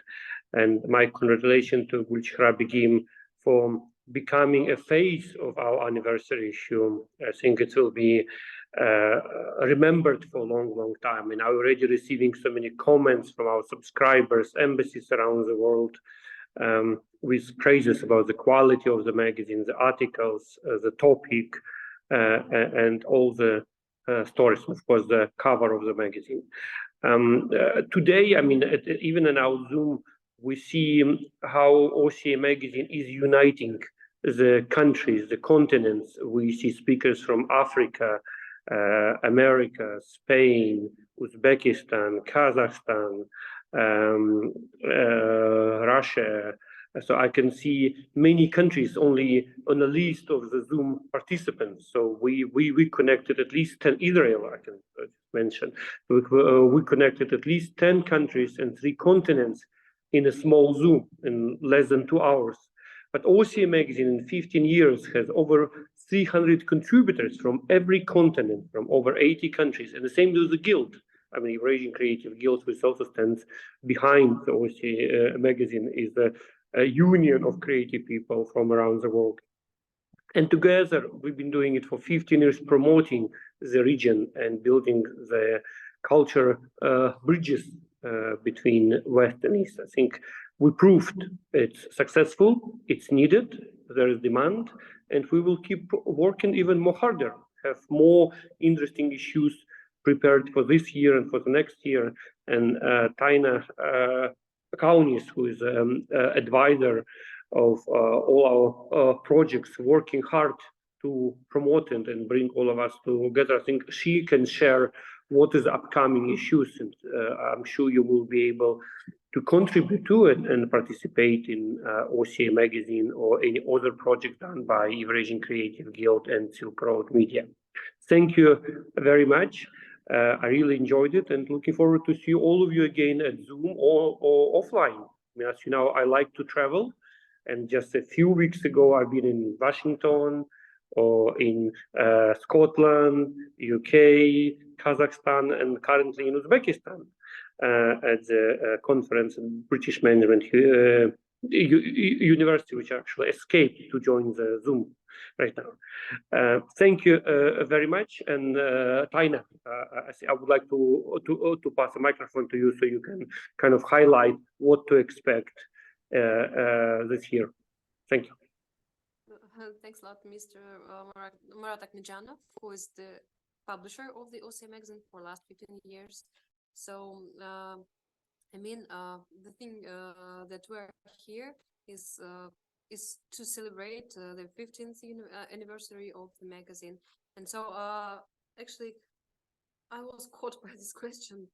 I: And my congratulations to Gulchehra-begim for becoming a face of our anniversary issue. I think it will be remembered for a long time, and I'm already receiving so many comments from our subscribers, embassies around the world, with praises about the quality of the magazine, the articles, the topic, and all the stories, of course, the cover of the magazine. Today, I mean, even in our Zoom, we see how OCA Magazine is uniting the countries, the continents. We see speakers from Africa, America, Spain, Uzbekistan, Kazakhstan, Russia. So I can see many countries only on the list of the Zoom participants. So we connected at least 10, Israel, I can mention. We connected at least 10 countries and 3 continents in a small Zoom in less than 2 hours. But OCA Magazine in 15 years has over 300 contributors from every continent, from over 80 countries, and the same with the Guild. I mean, Eurasian Creative Guild, which also stands behind the OCA Magazine, is a union of creative people from around the world. And together, we've been doing it for 15 years, promoting the region and building the culture bridges between West and East. I think we proved it's successful, it's needed, there is demand, and we will keep working even more harder, have more interesting issues prepared for this year and for the next year. And Taina Kaunis, who is advisor of all our projects, working hard to promote it and bring all of us together. I think she can share what is upcoming issues, and I'm sure you will be able to contribute to it and participate in OCA Magazine or any other project done by Eurasian Creative Guild and Silk Road Media. Thank you very much. I really enjoyed it and looking forward to see all of you again at Zoom or offline. I mean, as you know, I like to travel, and just a few weeks ago, I've been in Washington or in Scotland, UK, Kazakhstan, and currently in Uzbekistan at the conference in British Management University, which actually escaped to join the Zoom right now. Thank you very much. And Taina, I would like to pass the microphone to you so you can kind of highlight what to expect this year. Thank you.
A: Thanks a lot, Mr. Murat Akhmedjanov, who is the publisher of the OCA Magazine for the last 15 years. So, I mean, the thing that we're here is to celebrate the 15th anniversary of the magazine. And so, actually, I was caught by this question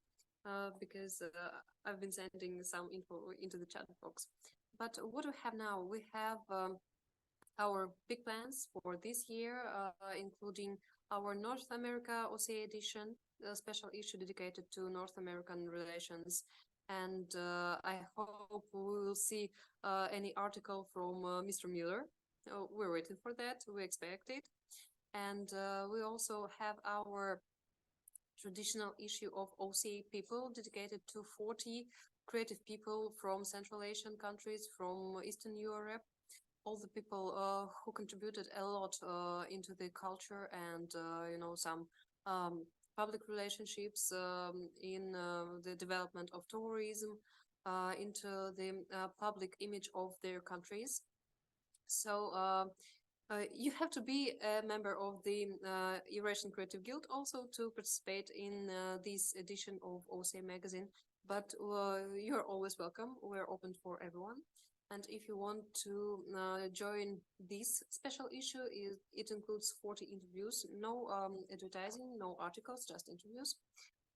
A: because I've been sending some info into the chat box. But what do we have now? We have our big plans for this year, including our North America OCA edition, a special issue dedicated to North American relations. And I hope we will see any article from Mr. Miller. We're waiting for that. We expect it. And we also have our traditional issue of OCA People, dedicated to 40 creative people from Central Asian countries, from Eastern Europe, all the people who contributed a lot into the culture and, you know, some public relationships in the development of tourism, into the public image of their countries. So you have to be a member of the Eurasian Creative Guild also to participate in this edition of OCA Magazine, but you're always welcome. We're open for everyone. And if you want to join this special issue, it includes 40 interviews, no advertising, no articles, just interviews.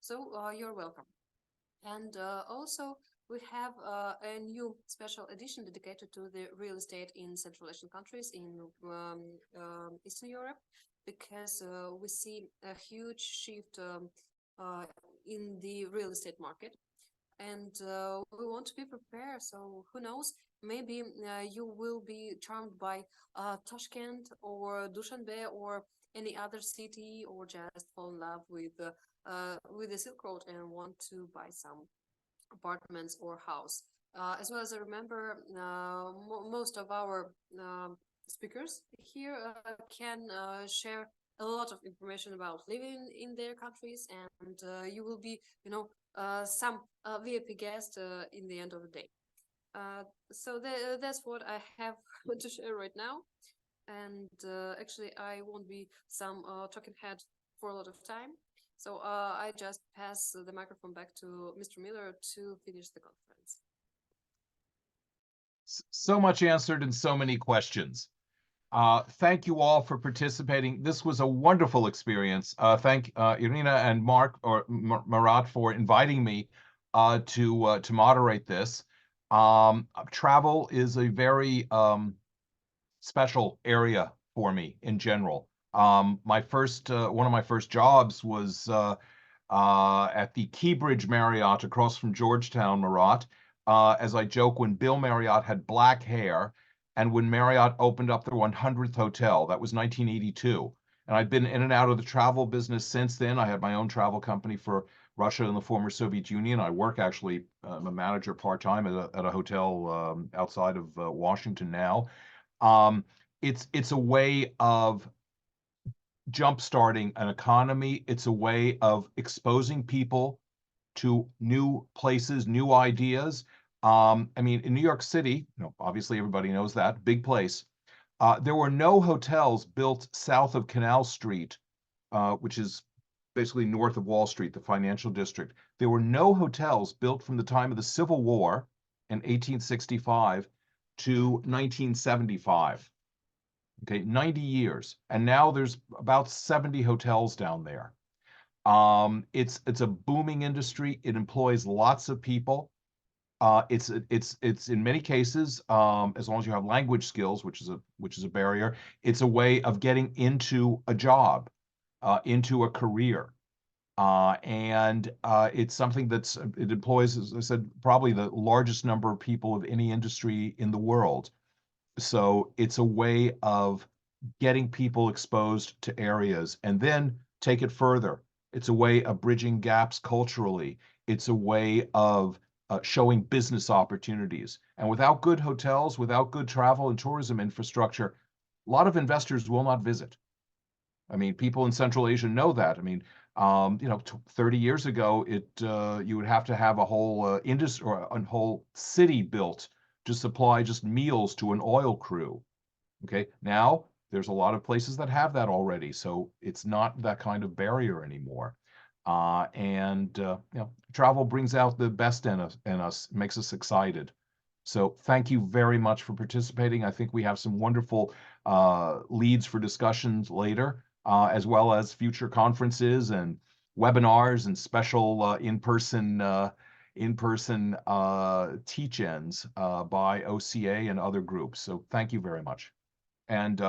A: So you're welcome. And also we have a new special edition dedicated to the real estate in Central Asian countries in Eastern Europe, because we see a huge shift in the real estate market. And we want to be prepared. So who knows? Maybe you will be charmed by Tashkent or Dushanbe or any other city, or just fall in love with the Silk Road and want to buy some apartments or house. As well as I remember, most of our speakers here can share a lot of information about living in their countries, and you will be, you know, some VIP guest in the end of the day. So that's what I have to share right now. And actually, I won't be some talking head for a lot of time. So I just pass the microphone back to Mr. Miller to finish the conference.
B: So much answered and so many questions. Thank you all for participating. This was a wonderful experience. Thank Irina and Murat for inviting me to moderate this. Travel is a very special area for me in general. One of my first jobs was at the Keybridge Marriott across from Georgetown, Murat. As I joke, when Bill Marriott had black hair, and when Marriott opened up their 100th hotel, that was 1982. And I've been in and out of the travel business since then. I had my own travel company for Russia and the former Soviet Union. I work actually, I'm a manager part-time at a hotel outside of Washington now. It's a way of jump-starting an economy. It's a way of exposing people to new places, new ideas. I mean, in New York City, obviously everybody knows that, big place. There were no hotels built south of Canal Street, which is basically north of Wall Street, the financial district. There were no hotels built from the time of the Civil War in 1865 to 1975. Okay, 90 years. And now there's about 70 hotels down there. It's a booming industry. It employs lots of people. It's in many cases, as long as you have language skills, which is a barrier, it's a way of getting into a job, into a career. And it's something it employs, as I said, probably the largest number of people of any industry in the world. So it's a way of getting people exposed to areas and then take it further. It's a way of bridging gaps culturally. It's a way of showing business opportunities. And without good hotels, without good travel and tourism infrastructure, a lot of investors will not visit. I mean, people in Central Asia know that. I mean, 30 years ago, you would have to have a whole industry or a whole city built to supply just meals to an oil crew. Okay, now there's a lot of places that have that already, so it's not that kind of barrier anymore. Travel brings out the best in us, makes us excited. So thank you very much for participating. I think we have some wonderful leads for discussions later, as well as future conferences and webinars and special in-person teach-ins by OCA and other groups. So thank you very much. And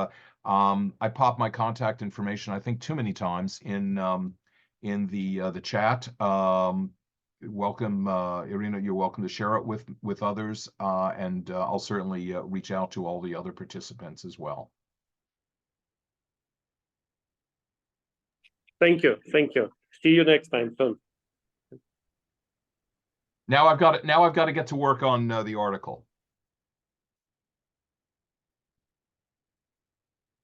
B: I popped my contact information, I think, too many times in the chat. Welcome, Irina. You're welcome to share it with others, and I'll certainly reach out to all the other participants as well.
I: Thank you. Thank you. See you next time soon.
B: Now I've got to get to work on the article.